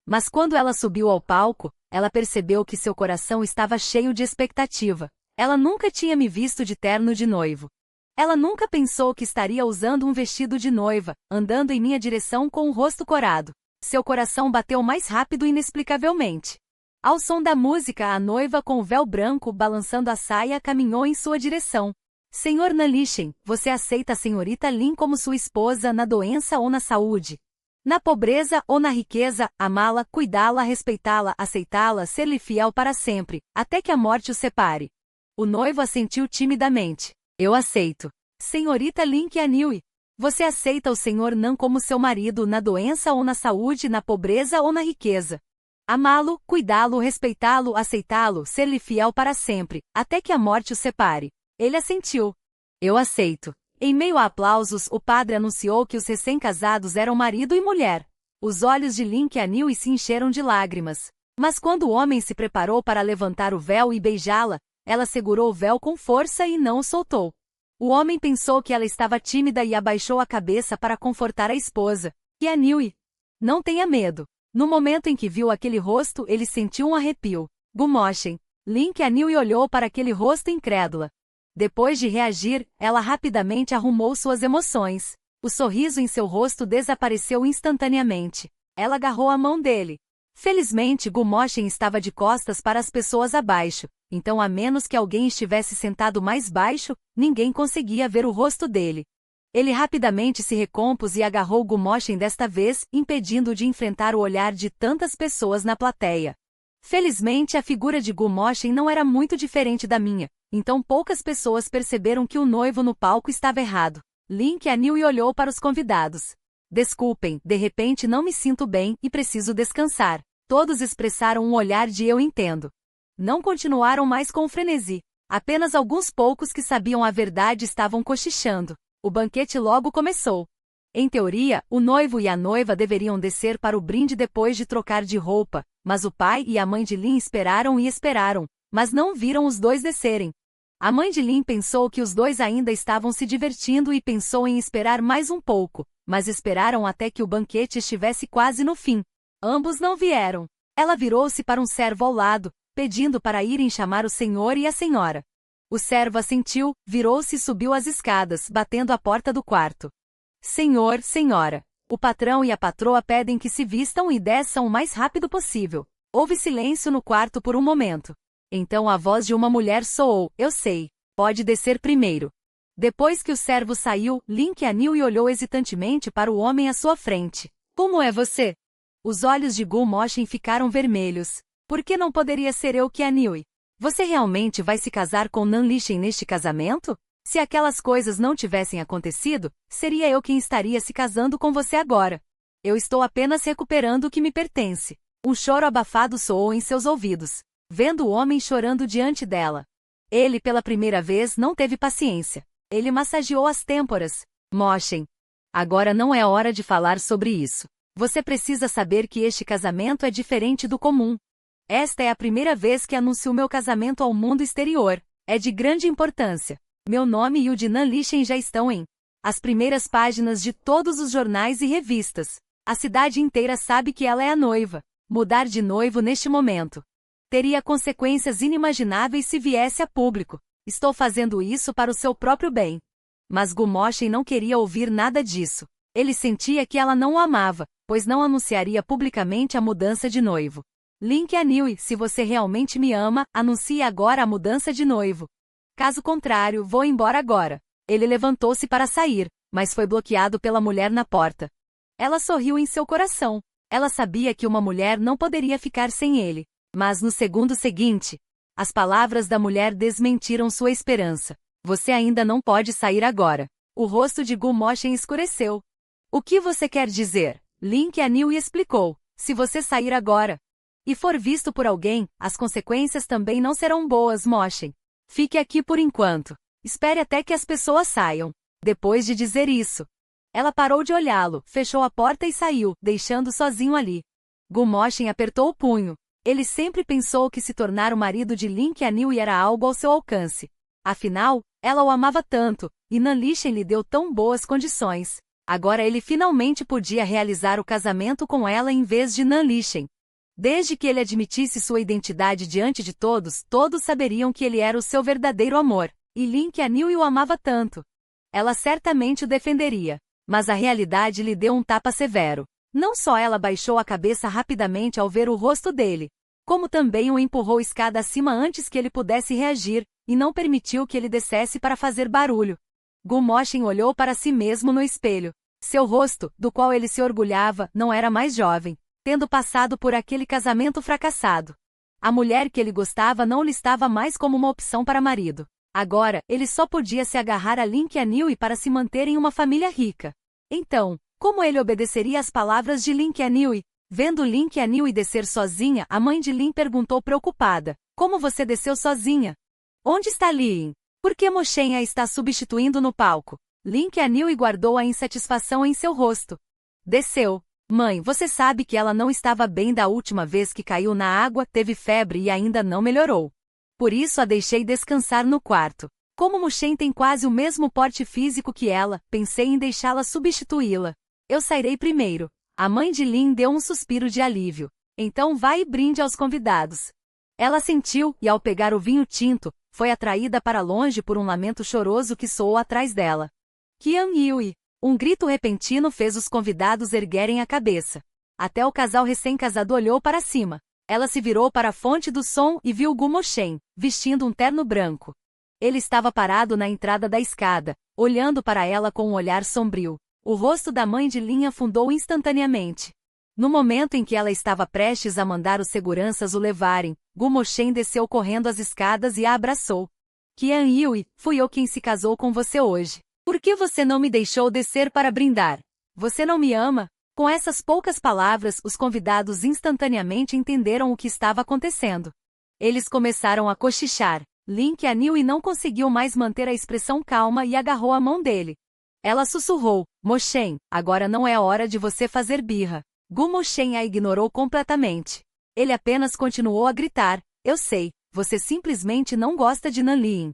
Mas quando ela subiu ao palco, ela percebeu que seu coração estava cheio de expectativa. Ela nunca tinha me visto de terno de noivo. Ela nunca pensou que estaria usando um vestido de noiva, andando em minha direção com o rosto corado. Seu coração bateu mais rápido inexplicavelmente. Ao som da música, a noiva com o véu branco balançando a saia caminhou em sua direção. Senhor Nalishin, você aceita a senhorita Lin como sua esposa na doença ou na saúde? Na pobreza ou na riqueza, amá-la, cuidá-la, respeitá-la, aceitá-la, ser-lhe fiel para sempre, até que a morte o separe. O noivo assentiu timidamente. Eu aceito. Senhorita Link Anil, você aceita o Senhor Nan como seu marido na doença ou na saúde, na pobreza ou na riqueza? Amá-lo, cuidá-lo, respeitá-lo, aceitá-lo, ser-lhe fiel para sempre, até que a morte o separe. Ele assentiu. Eu aceito. Em meio a aplausos, o padre anunciou que os recém-casados eram marido e mulher. Os olhos de Link Anil se encheram de lágrimas. Mas quando o homem se preparou para levantar o véu e beijá-la, ela segurou o véu com força e não o soltou. O homem pensou que ela estava tímida e abaixou a cabeça para confortar a esposa. E Anil, não tenha medo. No momento em que viu aquele rosto, ele sentiu um arrepio. Gumoshen. Link Anil olhou para aquele rosto incrédula. Depois de reagir, ela rapidamente arrumou suas emoções. O sorriso em seu rosto desapareceu instantaneamente. Ela agarrou a mão dele. Felizmente, Gumoshen estava de costas para as pessoas abaixo, então a menos que alguém estivesse sentado mais baixo, ninguém conseguia ver o rosto dele. Ele rapidamente se recompôs e agarrou Gumoshen desta vez, impedindo-o de enfrentar o olhar de tantas pessoas na plateia. Felizmente, a figura de Gumoshen não era muito diferente da minha, então poucas pessoas perceberam que o noivo no palco estava errado. Link Anil olhou para os convidados. Desculpem, de repente não me sinto bem e preciso descansar. Todos expressaram um olhar de eu entendo. Não continuaram mais com o frenesi. Apenas alguns poucos que sabiam a verdade estavam cochichando. O banquete logo começou. Em teoria, o noivo e a noiva deveriam descer para o brinde depois de trocar de roupa, mas o pai e a mãe de Lin esperaram e esperaram, mas não viram os dois descerem. A mãe de Lin pensou que os dois ainda estavam se divertindo e pensou em esperar mais um pouco, mas esperaram até que o banquete estivesse quase no fim. Ambos não vieram. Ela virou-se para um servo ao lado, pedindo para irem chamar o senhor e a senhora. O servo assentiu, virou-se e subiu as escadas, batendo à porta do quarto. Senhor, senhora. O patrão e a patroa pedem que se vistam e desçam o mais rápido possível. Houve silêncio no quarto por um momento. Então a voz de uma mulher soou, eu sei. Pode descer primeiro. Depois que o servo saiu, Lin Qianhui olhou hesitantemente para o homem à sua frente. Como é você? Os olhos de Gu Moshen ficaram vermelhos. Por que não poderia ser eu Qianhui? Você realmente vai se casar com Nan Lishen neste casamento? Se aquelas coisas não tivessem acontecido, seria eu quem estaria se casando com você agora. Eu estou apenas recuperando o que me pertence. Um choro abafado soou em seus ouvidos, vendo o homem chorando diante dela. Ele pela primeira vez não teve paciência. Ele massageou as têmporas. Moshen. Agora não é hora de falar sobre isso. Você precisa saber que este casamento é diferente do comum. Esta é a primeira vez que anuncio meu casamento ao mundo exterior. É de grande importância. Meu nome e o de Nan Lishen já estão em as primeiras páginas de todos os jornais e revistas. A cidade inteira sabe que ela é a noiva. Mudar de noivo neste momento teria consequências inimagináveis se viesse a público. Estou fazendo isso para o seu próprio bem. Mas Gu Moshen não queria ouvir nada disso. Ele sentia que ela não o amava, pois não anunciaria publicamente a mudança de noivo. Lin Qianhui, se você realmente me ama, anuncie agora a mudança de noivo. Caso contrário, vou embora agora. Ele levantou-se para sair, mas foi bloqueado pela mulher na porta. Ela sorriu em seu coração. Ela sabia que uma mulher não poderia ficar sem ele. Mas no segundo seguinte, as palavras da mulher desmentiram sua esperança. Você ainda não pode sair agora. O rosto de Gu Moshen escureceu. O que você quer dizer? Lin Qianhui explicou. Se você sair agora e for visto por alguém, as consequências também não serão boas, Moshen. Fique aqui por enquanto. Espere até que as pessoas saiam. Depois de dizer isso, ela parou de olhá-lo, fechou a porta e saiu, deixando sozinho ali. Gu Moshen apertou o punho. Ele sempre pensou que se tornar o marido de Lin Qianhui era algo ao seu alcance. Afinal, ela o amava tanto, e Nan Lishen lhe deu tão boas condições. Agora ele finalmente podia realizar o casamento com ela em vez de Nan Lishen. Desde que ele admitisse sua identidade diante de todos, todos saberiam que ele era o seu verdadeiro amor, e Lin Qianhui o amava tanto. Ela certamente o defenderia, mas a realidade lhe deu um tapa severo. Não só ela baixou a cabeça rapidamente ao ver o rosto dele, como também o empurrou escada acima antes que ele pudesse reagir, e não permitiu que ele descesse para fazer barulho. Gu Moshen olhou para si mesmo no espelho. Seu rosto, do qual ele se orgulhava, não era mais jovem, tendo passado por aquele casamento fracassado. A mulher que ele gostava não lhe estava mais como uma opção para marido. Agora, ele só podia se agarrar a Lin Qianhui para se manter em uma família rica. Então, como ele obedeceria às palavras de Lin Qianhui? Vendo Lin Qianhui descer sozinha, a mãe de Lin perguntou preocupada. Como você desceu sozinha? Onde está Lin? Por que Moshen a está substituindo no palco? Lin Qianhui guardou a insatisfação em seu rosto. Desceu. Mãe, você sabe que ela não estava bem da última vez que caiu na água, teve febre e ainda não melhorou. Por isso a deixei descansar no quarto. Como Moshen tem quase o mesmo porte físico que ela, pensei em deixá-la substituí-la. Eu sairei primeiro. A mãe de Lin deu um suspiro de alívio. Então vai e brinde aos convidados. Ela sentiu, e ao pegar o vinho tinto, foi atraída para longe por um lamento choroso que soou atrás dela. Qianhui! Um grito repentino fez os convidados erguerem a cabeça. Até o casal recém-casado olhou para cima. Ela se virou para a fonte do som e viu Gu Moshen, vestindo um terno branco. Ele estava parado na entrada da escada, olhando para ela com um olhar sombrio. O rosto da mãe de Lin afundou instantaneamente. No momento em que ela estava prestes a mandar os seguranças o levarem, Gu Moshen desceu correndo as escadas e a abraçou. Qianhui, fui eu quem se casou com você hoje. Por que você não me deixou descer para brindar? Você não me ama? Com essas poucas palavras, os convidados instantaneamente entenderam o que estava acontecendo. Eles começaram a cochichar. Lin Qianhui não conseguiu mais manter a expressão calma e agarrou a mão dele. Ela sussurrou, Moshen, agora não é hora de você fazer birra. Gu Moshen a ignorou completamente. Ele apenas continuou a gritar, eu sei, você simplesmente não gosta de Nan Lishen.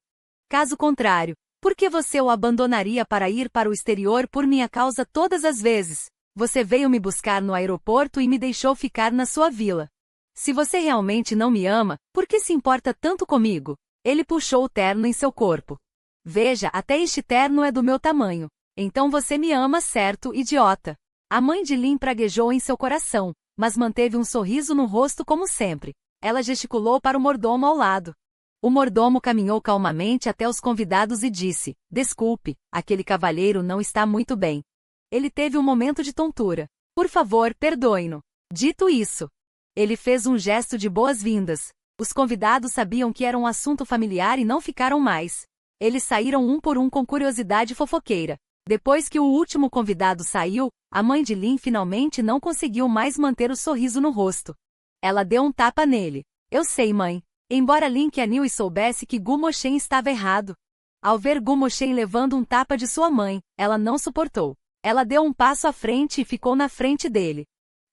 Caso contrário, por que você o abandonaria para ir para o exterior por minha causa todas as vezes? Você veio me buscar no aeroporto e me deixou ficar na sua vila. Se você realmente não me ama, por que se importa tanto comigo? Ele puxou o terno em seu corpo. Veja, até este terno é do meu tamanho. Então você me ama, certo, idiota? A mãe de Lin praguejou em seu coração, mas manteve um sorriso no rosto como sempre. Ela gesticulou para o mordomo ao lado. O mordomo caminhou calmamente até os convidados e disse: desculpe, aquele cavalheiro não está muito bem. Ele teve um momento de tontura. Por favor, perdoe-no. Dito isso, ele fez um gesto de boas-vindas. Os convidados sabiam que era um assunto familiar e não ficaram mais. Eles saíram um por um com curiosidade fofoqueira. Depois que o último convidado saiu, a mãe de Lin finalmente não conseguiu mais manter o sorriso no rosto. Ela deu um tapa nele. Eu sei, mãe. Embora Lin Qianhui soubesse que Gu Moshen estava errado. Ao ver Gu Moshen levando um tapa de sua mãe, ela não suportou. Ela deu um passo à frente e ficou na frente dele.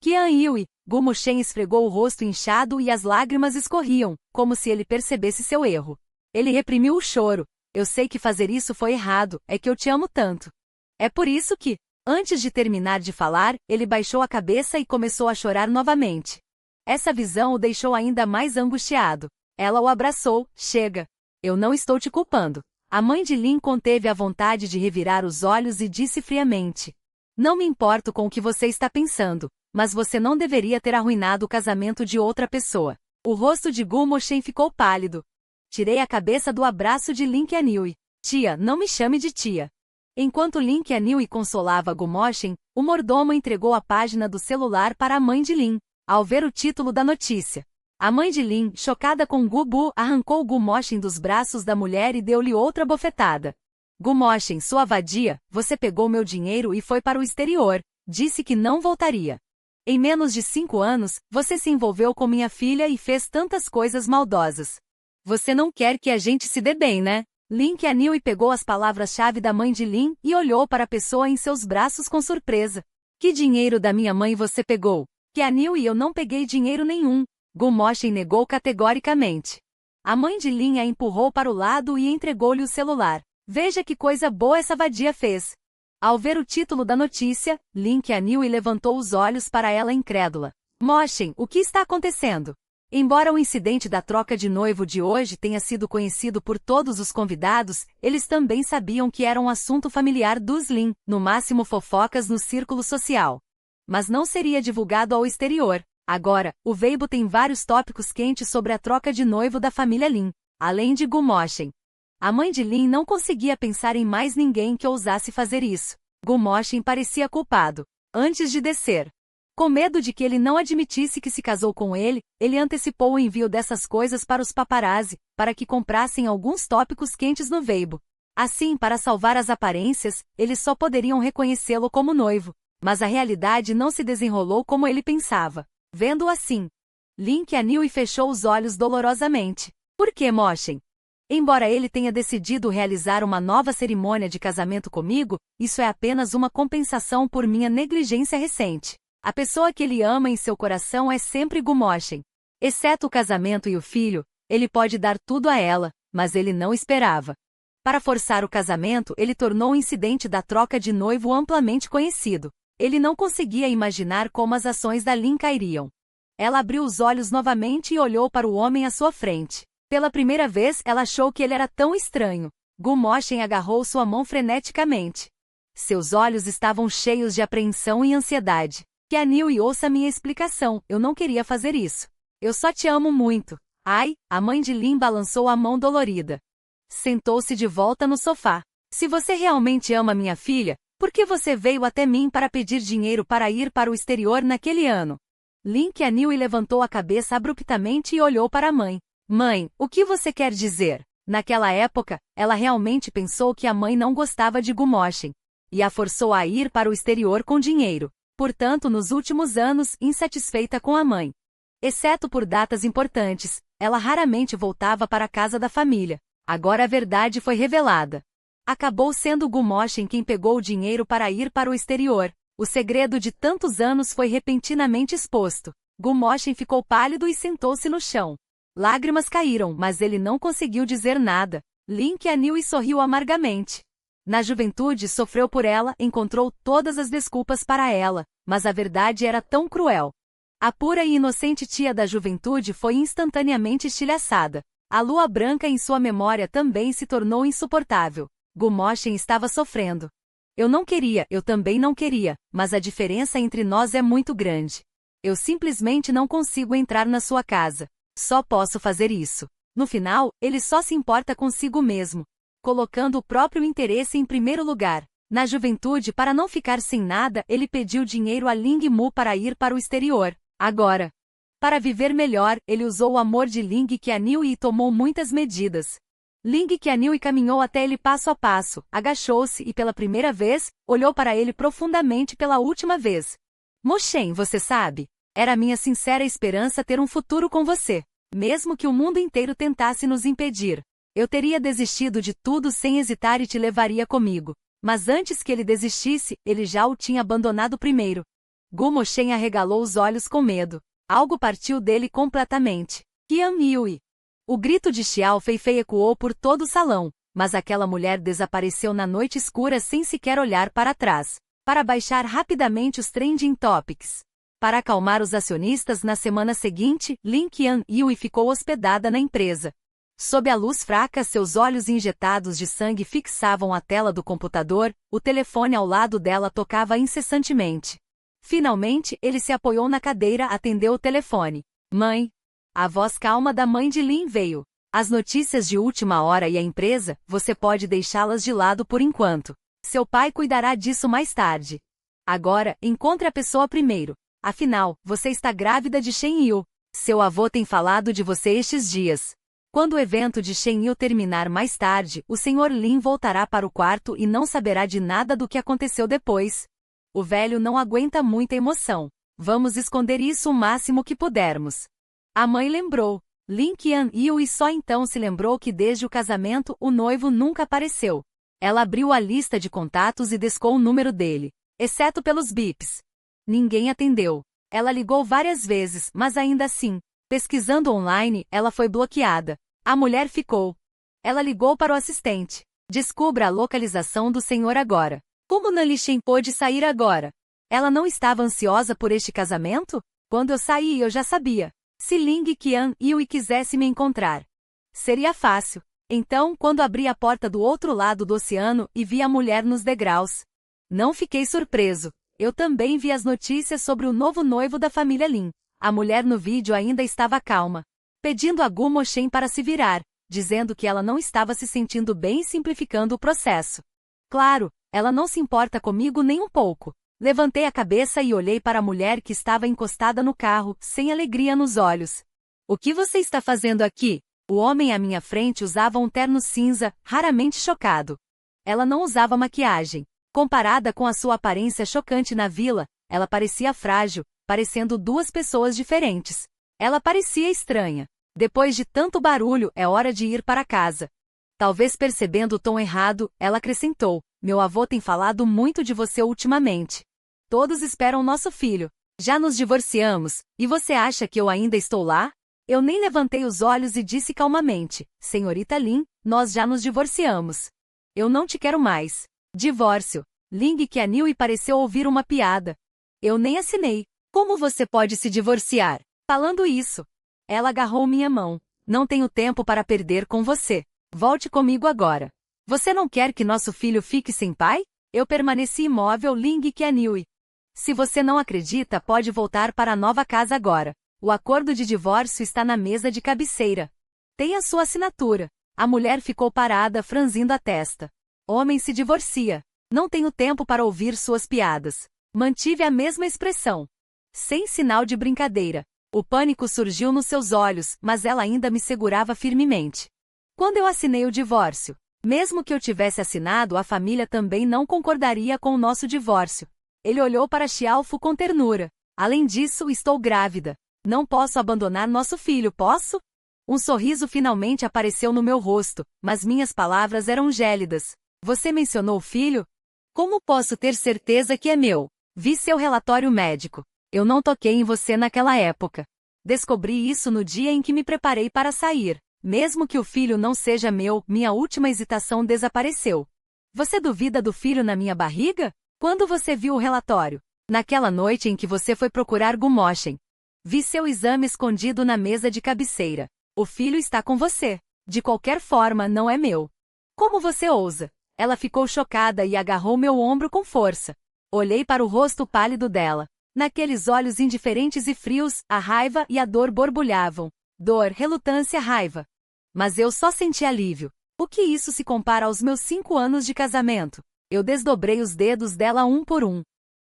Qianhui, Gu Moshen esfregou o rosto inchado e as lágrimas escorriam, como se ele percebesse seu erro. Ele reprimiu o choro. Eu sei que fazer isso foi errado, é que eu te amo tanto. É por isso que, antes de terminar de falar, ele baixou a cabeça e começou a chorar novamente. Essa visão o deixou ainda mais angustiado. Ela o abraçou. Chega. Eu não estou te culpando. A mãe de Lin conteve a vontade de revirar os olhos e disse friamente: não me importo com o que você está pensando, mas você não deveria ter arruinado o casamento de outra pessoa. O rosto de Gu Moshen ficou pálido. Tirei a cabeça do abraço de Lin Qianhui. Tia, não me chame de tia. Enquanto Lin Qianhui consolava Gu Moshen, o mordomo entregou a página do celular para a mãe de Lin. Ao ver o título da notícia, a mãe de Lin, chocada com Gu Bu, arrancou Gu Moshen dos braços da mulher e deu-lhe outra bofetada. Gu Moshen, sua vadia, você pegou meu dinheiro e foi para o exterior. Disse que não voltaria. Em menos de 5 anos, você se envolveu com minha filha e fez tantas coisas maldosas. Você não quer que a gente se dê bem, né? Lin Qianhui pegou as palavras-chave da mãe de Lin e olhou para a pessoa em seus braços com surpresa. Que dinheiro da minha mãe você pegou? Qianhui, eu não peguei dinheiro nenhum. Gu Moshen negou categoricamente. A mãe de Lin a empurrou para o lado e entregou-lhe o celular. Veja que coisa boa essa vadia fez. Ao ver o título da notícia, Lin Qianhui levantou os olhos para ela incrédula. Moshen, o que está acontecendo? Embora o incidente da troca de noivo de hoje tenha sido conhecido por todos os convidados, eles também sabiam que era um assunto familiar dos Lin, no máximo fofocas no círculo social. Mas não seria divulgado ao exterior. Agora, o Weibo tem vários tópicos quentes sobre a troca de noivo da família Lin, além de Gu Moshen. A mãe de Lin não conseguia pensar em mais ninguém que ousasse fazer isso. Gu Moshen parecia culpado. Antes de descer, com medo de que ele não admitisse que se casou com ele, ele antecipou o envio dessas coisas para os paparazzi, para que comprassem alguns tópicos quentes no Weibo. Assim, para salvar as aparências, eles só poderiam reconhecê-lo como noivo. Mas a realidade não se desenrolou como ele pensava. Vendo-o assim, Lin Qianhui fechou os olhos dolorosamente. Por que, Moshen? Embora ele tenha decidido realizar uma nova cerimônia de casamento comigo, isso é apenas uma compensação por minha negligência recente. A pessoa que ele ama em seu coração é sempre Gu Moshen. Exceto o casamento e o filho, ele pode dar tudo a ela, mas ele não esperava. Para forçar o casamento, ele tornou o incidente da troca de noivo amplamente conhecido. Ele não conseguia imaginar como as ações da Lin cairiam. Ela abriu os olhos novamente e olhou para o homem à sua frente. Pela primeira vez, ela achou que ele era tão estranho. Gu Moshen agarrou sua mão freneticamente. Seus olhos estavam cheios de apreensão e ansiedade. Qianhui, ouça minha explicação, eu não queria fazer isso. Eu só te amo muito. Ai, a mãe de Lin balançou a mão dolorida. Sentou-se de volta no sofá. Se você realmente ama minha filha, por que você veio até mim para pedir dinheiro para ir para o exterior naquele ano? Lin Qianhui levantou a cabeça abruptamente e olhou para a mãe. Mãe, o que você quer dizer? Naquela época, ela realmente pensou que a mãe não gostava de Gu Moshen e a forçou a ir para o exterior com dinheiro. Portanto, nos últimos anos, insatisfeita com a mãe, exceto por datas importantes, ela raramente voltava para a casa da família. Agora a verdade foi revelada. Acabou sendo Gu Moshen quem pegou o dinheiro para ir para o exterior. O segredo de tantos anos foi repentinamente exposto. Gu Moshen ficou pálido e sentou-se no chão. Lágrimas caíram, mas ele não conseguiu dizer nada. Lin Qianhui sorriu amargamente. Na juventude sofreu por ela, encontrou todas as desculpas para ela, mas a verdade era tão cruel. A pura e inocente tia da juventude foi instantaneamente estilhaçada. A lua branca em sua memória também se tornou insuportável. Gumoshen estava sofrendo. Eu também não queria, mas a diferença entre nós é muito grande. Eu simplesmente não consigo entrar na sua casa. Só posso fazer isso. No final, ele só se importa consigo mesmo, colocando o próprio interesse em primeiro lugar. Na juventude, para não ficar sem nada, ele pediu dinheiro a Ling Mu para ir para o exterior. Agora, para viver melhor, ele usou o amor de Ling Qianyu e tomou muitas medidas. Ling Qianyu caminhou até ele passo a passo, agachou-se e pela primeira vez, olhou para ele profundamente pela última vez. Mo-Shen, você sabe? Era minha sincera esperança ter um futuro com você. Mesmo que o mundo inteiro tentasse nos impedir. Eu teria desistido de tudo sem hesitar e te levaria comigo. Mas antes que ele desistisse, ele já o tinha abandonado primeiro. Gumoshen arregalou os olhos com medo. Algo partiu dele completamente. Qian Yui. O grito de Xiao Feifei ecoou por todo o salão, mas aquela mulher desapareceu na noite escura sem sequer olhar para trás. Para baixar rapidamente os trending topics. Para acalmar os acionistas na semana seguinte, Lin Qian Yui ficou hospedada na empresa. Sob a luz fraca, seus olhos injetados de sangue fixavam a tela do computador, o telefone ao lado dela tocava incessantemente. Finalmente, ele se apoiou na cadeira, atendeu o telefone. Mãe. A voz calma da mãe de Lin veio. As notícias de última hora e a empresa, você pode deixá-las de lado por enquanto. Seu pai cuidará disso mais tarde. Agora, encontre a pessoa primeiro. Afinal, você está grávida de Shen Yu. Seu avô tem falado de você estes dias. Quando o evento de Shen Yu terminar mais tarde, o Sr. Lin voltará para o quarto e não saberá de nada do que aconteceu depois. O velho não aguenta muita emoção. Vamos esconder isso o máximo que pudermos. A mãe lembrou. Lin Qian Yui só então se lembrou que desde o casamento o noivo nunca apareceu. Ela abriu a lista de contatos e descou o número dele, exceto pelos bips. Ninguém atendeu. Ela ligou várias vezes, mas ainda assim, pesquisando online, ela foi bloqueada. A mulher ficou. Ela ligou para o assistente. Descubra a localização do senhor agora. Como Nalishen pôde sair agora? Ela não estava ansiosa por este casamento? Quando eu saí, eu já sabia. Se Ling Qian Yui quisesse me encontrar, seria fácil. Então, quando abri a porta do outro lado do oceano e vi a mulher nos degraus, não fiquei surpreso. Eu também vi as notícias sobre o novo noivo da família Lin. A mulher no vídeo ainda estava calma, pedindo a Gumoshen para se virar, dizendo que ela não estava se sentindo bem, simplificando o processo. Claro, ela não se importa comigo nem um pouco. Levantei a cabeça e olhei para a mulher que estava encostada no carro, sem alegria nos olhos. O que você está fazendo aqui? O homem à minha frente usava um terno cinza, raramente chocado. Ela não usava maquiagem. Comparada com a sua aparência chocante na vila, ela parecia frágil, parecendo duas pessoas diferentes. Ela parecia estranha. Depois de tanto barulho, é hora de ir para casa. Talvez percebendo o tom errado, ela acrescentou: meu avô tem falado muito de você ultimamente. Todos esperam nosso filho. Já nos divorciamos, e você acha que eu ainda estou lá? Eu nem levantei os olhos e disse calmamente: senhorita Lin, nós já nos divorciamos. Eu não te quero mais. Divórcio. Ling Qianyu pareceu ouvir uma piada. Eu nem assinei. Como você pode se divorciar? Falando isso, ela agarrou minha mão. Não tenho tempo para perder com você. Volte comigo agora. Você não quer que nosso filho fique sem pai? Eu permaneci imóvel, Ling Qianyu. Se você não acredita, pode voltar para a nova casa agora. O acordo de divórcio está na mesa de cabeceira. Tem a sua assinatura. A mulher ficou parada, franzindo a testa. Homem se divorcia. Não tenho tempo para ouvir suas piadas. Mantive a mesma expressão. Sem sinal de brincadeira. O pânico surgiu nos seus olhos, mas ela ainda me segurava firmemente. Quando eu assinei o divórcio, mesmo que eu tivesse assinado, a família também não concordaria com o nosso divórcio. Ele olhou para Xiaofu com ternura. Além disso, estou grávida. Não posso abandonar nosso filho, posso? Um sorriso finalmente apareceu no meu rosto, mas minhas palavras eram gélidas. Você mencionou o filho? Como posso ter certeza que é meu? Vi seu relatório médico. Eu não toquei em você naquela época. Descobri isso no dia em que me preparei para sair. Mesmo que o filho não seja meu, minha última hesitação desapareceu. Você duvida do filho na minha barriga? Quando você viu o relatório? Naquela noite em que você foi procurar Gumoshen. Vi seu exame escondido na mesa de cabeceira. O filho está com você. De qualquer forma, não é meu. Como você ousa? Ela ficou chocada e agarrou meu ombro com força. Olhei para o rosto pálido dela. Naqueles olhos indiferentes e frios, a raiva e a dor borbulhavam. Dor, relutância, raiva. Mas eu só senti alívio. O que isso se compara aos meus 5 anos de casamento? Eu desdobrei os dedos dela um por um.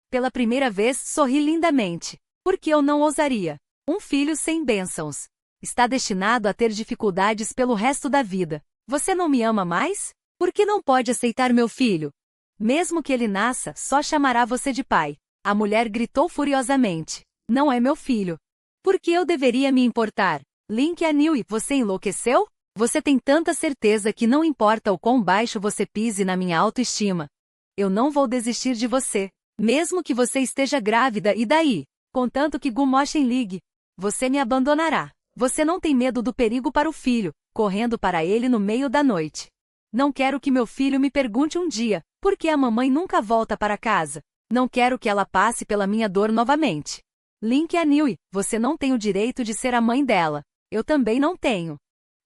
Pela primeira vez, sorri lindamente. Por que eu não ousaria? Um filho sem bênçãos. Está destinado a ter dificuldades pelo resto da vida. Você não me ama mais? Por que não pode aceitar meu filho? Mesmo que ele nasça, só chamará você de pai. A mulher gritou furiosamente. Não é meu filho. Por que eu deveria me importar? Link Anil, você enlouqueceu? Você tem tanta certeza que não importa o quão baixo você pise na minha autoestima. Eu não vou desistir de você. Mesmo que você esteja grávida, e daí? Contanto que Gumoshen ligue. Você me abandonará. Você não tem medo do perigo para o filho, correndo para ele no meio da noite. Não quero que meu filho me pergunte um dia, por que a mamãe nunca volta para casa? Não quero que ela passe pela minha dor novamente. Link Anil, você não tem o direito de ser a mãe dela. Eu também não tenho.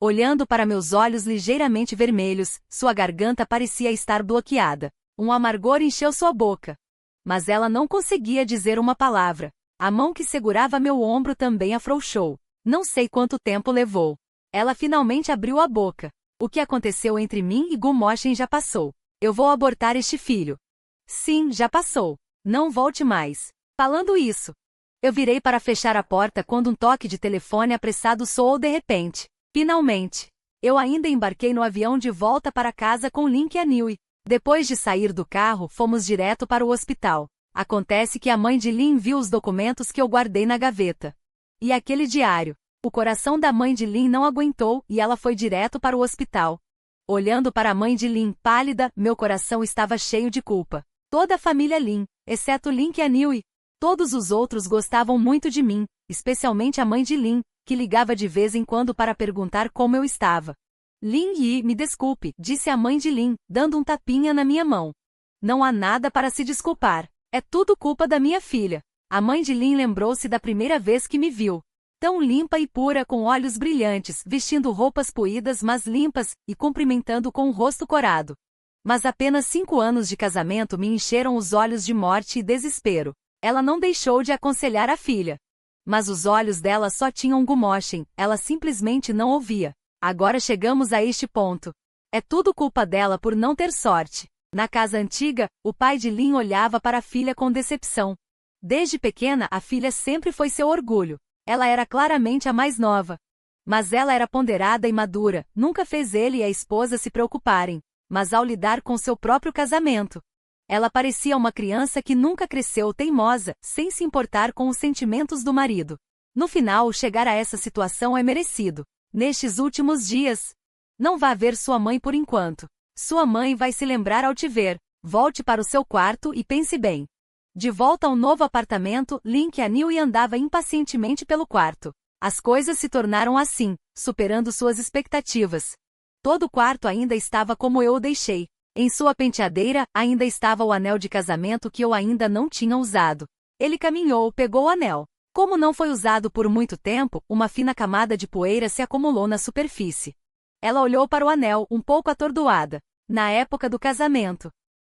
Olhando para meus olhos ligeiramente vermelhos, sua garganta parecia estar bloqueada. Um amargor encheu sua boca. Mas ela não conseguia dizer uma palavra. A mão que segurava meu ombro também afrouxou. Não sei quanto tempo levou. Ela finalmente abriu a boca. O que aconteceu entre mim e Gumoshen já passou. Eu vou abortar este filho. Sim, já passou. Não volte mais. Falando isso, eu virei para fechar a porta quando um toque de telefone apressado soou de repente. Finalmente. Eu ainda embarquei no avião de volta para casa com Link Anil. Depois de sair do carro, fomos direto para o hospital. Acontece que a mãe de Lin viu os documentos que eu guardei na gaveta. E aquele diário. O coração da mãe de Lin não aguentou e ela foi direto para o hospital. Olhando para a mãe de Lin, pálida, meu coração estava cheio de culpa. Toda a família Lin, exceto Link Anil, todos os outros gostavam muito de mim, especialmente a mãe de Lin, que ligava de vez em quando para perguntar como eu estava. Lin Yi, me desculpe, disse a mãe de Lin, dando um tapinha na minha mão. Não há nada para se desculpar. É tudo culpa da minha filha. A mãe de Lin lembrou-se da primeira vez que me viu. Tão limpa e pura, com olhos brilhantes, vestindo roupas poídas mas limpas, e cumprimentando com o rosto corado. Mas apenas 5 anos de casamento me encheram os olhos de morte e desespero. Ela não deixou de aconselhar a filha. Mas os olhos dela só tinham Gumoshen, ela simplesmente não ouvia. Agora chegamos a este ponto. É tudo culpa dela por não ter sorte. Na casa antiga, o pai de Lin olhava para a filha com decepção. Desde pequena, a filha sempre foi seu orgulho. Ela era claramente a mais nova. Mas ela era ponderada e madura, nunca fez ele e a esposa se preocuparem. Mas ao lidar com seu próprio casamento, ela parecia uma criança que nunca cresceu, teimosa, sem se importar com os sentimentos do marido. No final, chegar a essa situação é merecido. Nestes últimos dias, não vá ver sua mãe por enquanto. Sua mãe vai se lembrar ao te ver. Volte para o seu quarto e pense bem. De volta ao novo apartamento, Link Anil andava impacientemente pelo quarto. As coisas se tornaram assim, superando suas expectativas. Todo o quarto ainda estava como eu o deixei. Em sua penteadeira, ainda estava o anel de casamento que eu ainda não tinha usado. Ele caminhou, pegou o anel. Como não foi usado por muito tempo, uma fina camada de poeira se acumulou na superfície. Ela olhou para o anel, um pouco atordoada. Na época do casamento,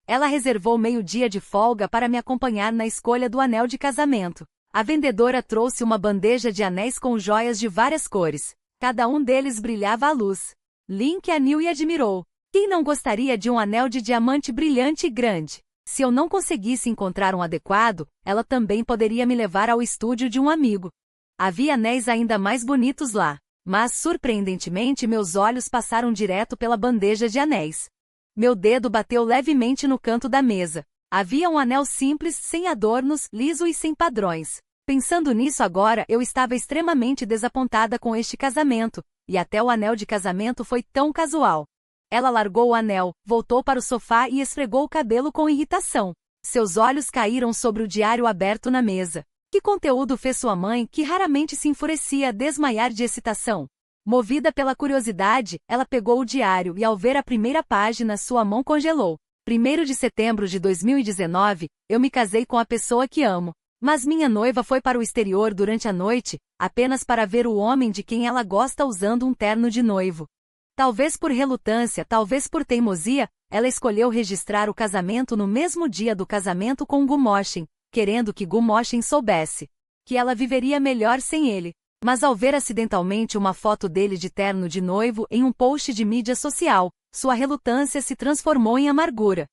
ela reservou meio-dia de folga para me acompanhar na escolha do anel de casamento. A vendedora trouxe uma bandeja de anéis com joias de várias cores. Cada um deles brilhava à luz. Link Anil admirou. Quem não gostaria de um anel de diamante brilhante e grande? Se eu não conseguisse encontrar um adequado, ela também poderia me levar ao estúdio de um amigo. Havia anéis ainda mais bonitos lá, mas surpreendentemente meus olhos passaram direto pela bandeja de anéis. Meu dedo bateu levemente no canto da mesa. Havia um anel simples, sem adornos, liso e sem padrões. Pensando nisso agora, eu estava extremamente desapontada com este casamento, e até o anel de casamento foi tão casual. Ela largou o anel, voltou para o sofá e esfregou o cabelo com irritação. Seus olhos caíram sobre o diário aberto na mesa. Que conteúdo fez sua mãe, que raramente se enfurecia, desmaiar de excitação? Movida pela curiosidade, ela pegou o diário e ao ver a primeira página sua mão congelou. 1º de setembro de 2019, eu me casei com a pessoa que amo. Mas minha noiva foi para o exterior durante a noite, apenas para ver o homem de quem ela gosta usando um terno de noivo. Talvez por relutância, talvez por teimosia, ela escolheu registrar o casamento no mesmo dia do casamento com Gumoshin, querendo que Gumoshin soubesse que ela viveria melhor sem ele. Mas ao ver acidentalmente uma foto dele de terno de noivo em um post de mídia social, sua relutância se transformou em amargura.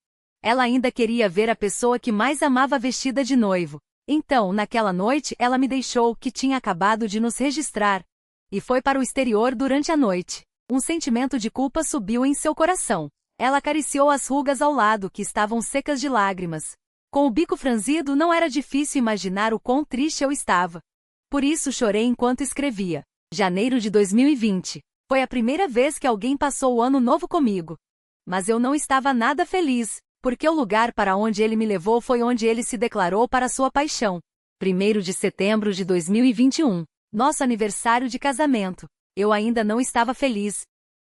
Ela ainda queria ver a pessoa que mais amava vestida de noivo. Então, naquela noite, ela me deixou que tinha acabado de nos registrar. E foi para o exterior durante a noite. Um sentimento de culpa subiu em seu coração. Ela acariciou as rugas ao lado que estavam secas de lágrimas. Com o bico franzido, não era difícil imaginar o quão triste eu estava. Por isso chorei enquanto escrevia. Janeiro de 2020. Foi a primeira vez que alguém passou o ano novo comigo. Mas eu não estava nada feliz, porque o lugar para onde ele me levou foi onde ele se declarou para sua paixão. 1º de setembro de 2021. Nosso aniversário de casamento. Eu ainda não estava feliz.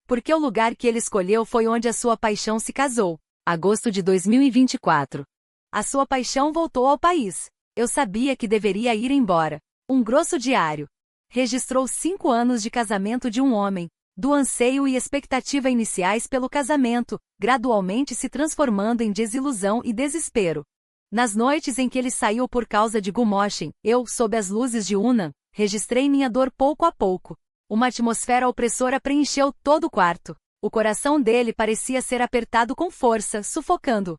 Porque o lugar que ele escolheu foi onde a sua paixão se casou. Agosto de 2024. A sua paixão voltou ao país. Eu sabia que deveria ir embora. Um grosso diário. Registrou 5 anos de casamento de um homem, do anseio e expectativa iniciais pelo casamento, gradualmente se transformando em desilusão e desespero. Nas noites em que ele saiu por causa de Gumoshin, eu, sob as luzes de Unan, registrei minha dor pouco a pouco. Uma atmosfera opressora preencheu todo o quarto. O coração dele parecia ser apertado com força, sufocando.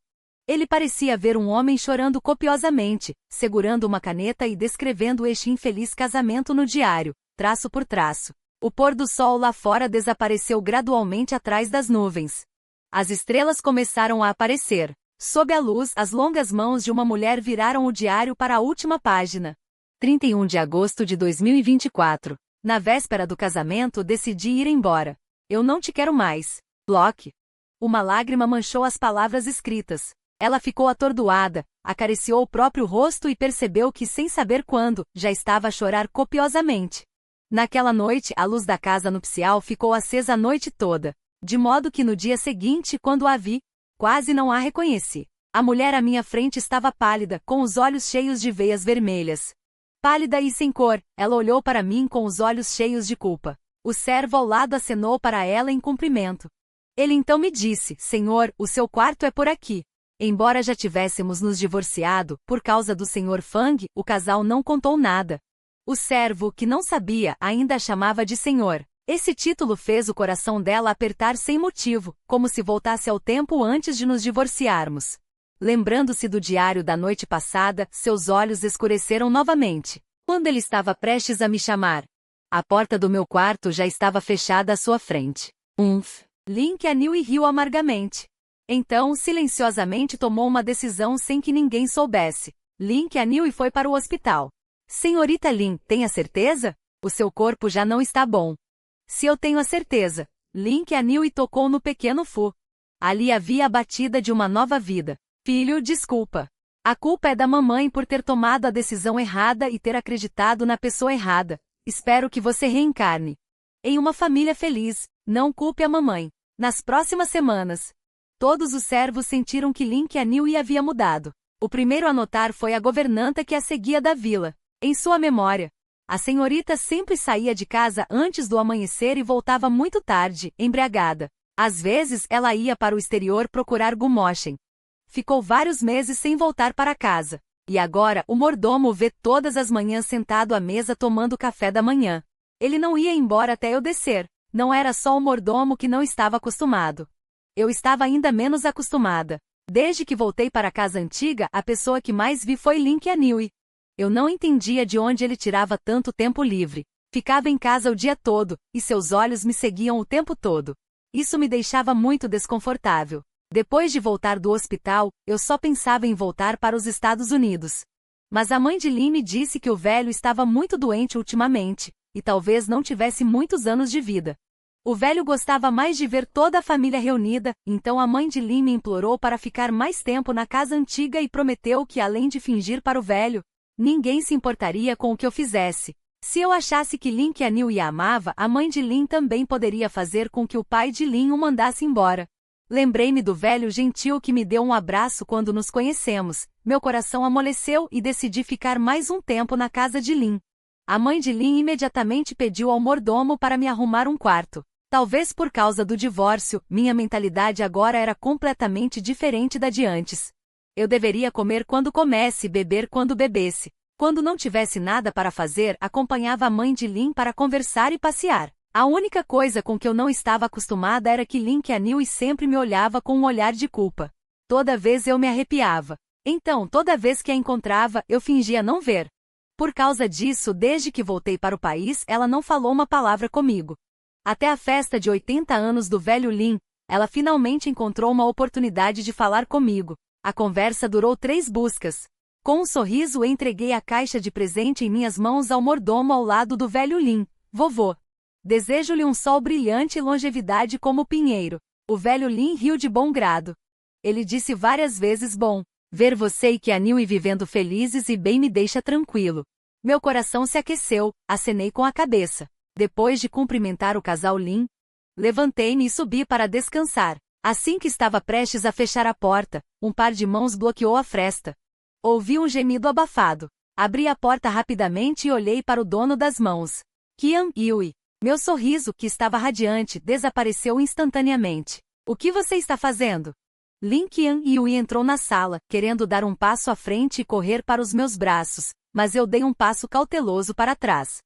Ele parecia ver um homem chorando copiosamente, segurando uma caneta e descrevendo este infeliz casamento no diário, traço por traço. O pôr do sol lá fora desapareceu gradualmente atrás das nuvens. As estrelas começaram a aparecer. Sob a luz, as longas mãos de uma mulher viraram o diário para a última página. 31 de agosto de 2024. Na véspera do casamento, decidi ir embora. Eu não te quero mais. Bloque. Uma lágrima manchou as palavras escritas. Ela ficou atordoada, acariciou o próprio rosto e percebeu que, sem saber quando, já estava a chorar copiosamente. Naquela noite, a luz da casa nupcial ficou acesa a noite toda, de modo que no dia seguinte, quando a vi, quase não a reconheci. A mulher à minha frente estava pálida, com os olhos cheios de veias vermelhas. Pálida e sem cor, ela olhou para mim com os olhos cheios de culpa. O servo ao lado acenou para ela em cumprimento. Ele então me disse: Senhor, o seu quarto é por aqui. Embora já tivéssemos nos divorciado, por causa do Sr. Fang, o casal não contou nada. O servo, que não sabia, ainda a chamava de senhor. Esse título fez o coração dela apertar sem motivo, como se voltasse ao tempo antes de nos divorciarmos. Lembrando-se do diário da noite passada, seus olhos escureceram novamente. Quando ele estava prestes a me chamar. A porta do meu quarto já estava fechada à sua frente. Link aniu e riu amargamente. Então, silenciosamente tomou uma decisão sem que ninguém soubesse. Link aniu e foi para o hospital. Senhorita Lin, tem a certeza? O seu corpo já não está bom. Se eu tenho a certeza. Link aniu e tocou no pequeno Fu. Ali havia a batida de uma nova vida. Filho, desculpa. A culpa é da mamãe por ter tomado a decisão errada e ter acreditado na pessoa errada. Espero que você reencarne em uma família feliz. Não culpe a mamãe. Nas próximas semanas, todos os servos sentiram que Link Aniu havia mudado. O primeiro a notar foi a governanta que a seguia da vila. Em sua memória, a senhorita sempre saía de casa antes do amanhecer e voltava muito tarde, embriagada. Às vezes, ela ia para o exterior procurar Gumoshin. Ficou vários meses sem voltar para casa. E agora, o mordomo o vê todas as manhãs sentado à mesa tomando café da manhã. Ele não ia embora até eu descer. Não era só o mordomo que não estava acostumado. Eu estava ainda menos acostumada. Desde que voltei para a casa antiga, a pessoa que mais vi foi Link Aniu. Eu não entendia de onde ele tirava tanto tempo livre. Ficava em casa o dia todo, e seus olhos me seguiam o tempo todo. Isso me deixava muito desconfortável. Depois de voltar do hospital, eu só pensava em voltar para os Estados Unidos. Mas a mãe de Lin me disse que o velho estava muito doente ultimamente, e talvez não tivesse muitos anos de vida. O velho gostava mais de ver toda a família reunida, então a mãe de Lin me implorou para ficar mais tempo na casa antiga e prometeu que, além de fingir para o velho, ninguém se importaria com o que eu fizesse. Se eu achasse que Link Aniu a amava, a mãe de Lin também poderia fazer com que o pai de Lin o mandasse embora. Lembrei-me do velho gentil que me deu um abraço quando nos conhecemos, meu coração amoleceu e decidi ficar mais um tempo na casa de Lin. A mãe de Lin imediatamente pediu ao mordomo para me arrumar um quarto. Talvez por causa do divórcio, minha mentalidade agora era completamente diferente da de antes. Eu deveria comer quando comesse e beber quando bebesse. Quando não tivesse nada para fazer, acompanhava a mãe de Lin para conversar e passear. A única coisa com que eu não estava acostumada era que Lin Qianhui sempre me olhava com um olhar de culpa. Toda vez eu me arrepiava. Então, toda vez que a encontrava, eu fingia não ver. Por causa disso, desde que voltei para o país, ela não falou uma palavra comigo. Até a festa de 80 anos do velho Lin, ela finalmente encontrou uma oportunidade de falar comigo. A conversa durou 3 buscas. Com um sorriso, entreguei a caixa de presente em minhas mãos ao mordomo ao lado do velho Lin. Vovô. Desejo-lhe um sol brilhante e longevidade como o pinheiro. O velho Lin riu de bom grado. Ele disse várias vezes: bom, ver você e Qianhui vivendo felizes e bem me deixa tranquilo. Meu coração se aqueceu, acenei com a cabeça. Depois de cumprimentar o casal Lin, levantei-me e subi para descansar. Assim que estava prestes a fechar a porta, um par de mãos bloqueou a fresta. Ouvi um gemido abafado. Abri a porta rapidamente e olhei para o dono das mãos. Qianhui. Meu sorriso, que estava radiante, desapareceu instantaneamente. O que você está fazendo? Lin Qianhui entrou na sala, querendo dar um passo à frente e correr para os meus braços, mas eu dei um passo cauteloso para trás.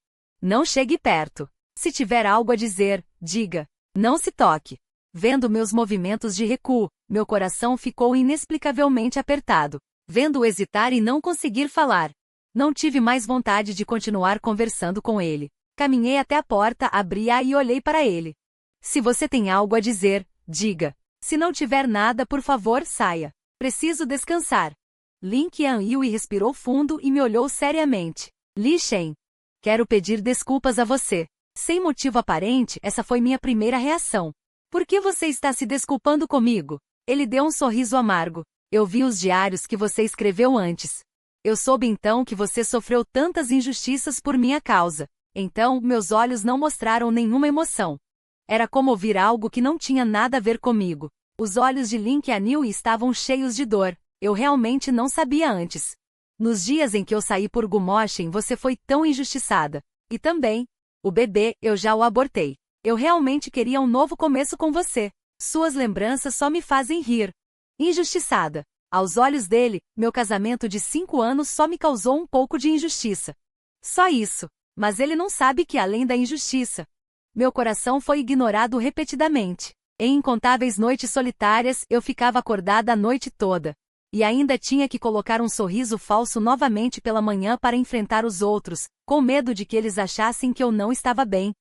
Não chegue perto. Se tiver algo a dizer, diga. Não se toque. Vendo meus movimentos de recuo, meu coração ficou inexplicavelmente apertado. Vendo-o hesitar e não conseguir falar. Não tive mais vontade de continuar conversando com ele. Caminhei até a porta, abri-a e olhei para ele. Se você tem algo a dizer, diga. Se não tiver nada, por favor, saia. Preciso descansar. Lin Qianhui respirou fundo e me olhou seriamente. Li Shen. Quero pedir desculpas a você. Sem motivo aparente, essa foi minha primeira reação. Por que você está se desculpando comigo? Ele deu um sorriso amargo. Eu vi os diários que você escreveu antes. Eu soube então que você sofreu tantas injustiças por minha causa. Então, meus olhos não mostraram nenhuma emoção. Era como ouvir algo que não tinha nada a ver comigo. Os olhos de Lin Qianhui estavam cheios de dor. Eu realmente não sabia antes. Nos dias em que eu saí por Gumoshen, você foi tão injustiçada. E também, o bebê, eu já o abortei. Eu realmente queria um novo começo com você. Suas lembranças só me fazem rir. Injustiçada. Aos olhos dele, meu casamento de 5 anos só me causou um pouco de injustiça. Só isso. Mas ele não sabe que além da injustiça, meu coração foi ignorado repetidamente. Em incontáveis noites solitárias, eu ficava acordada a noite toda. E ainda tinha que colocar um sorriso falso novamente pela manhã para enfrentar os outros, com medo de que eles achassem que eu não estava bem.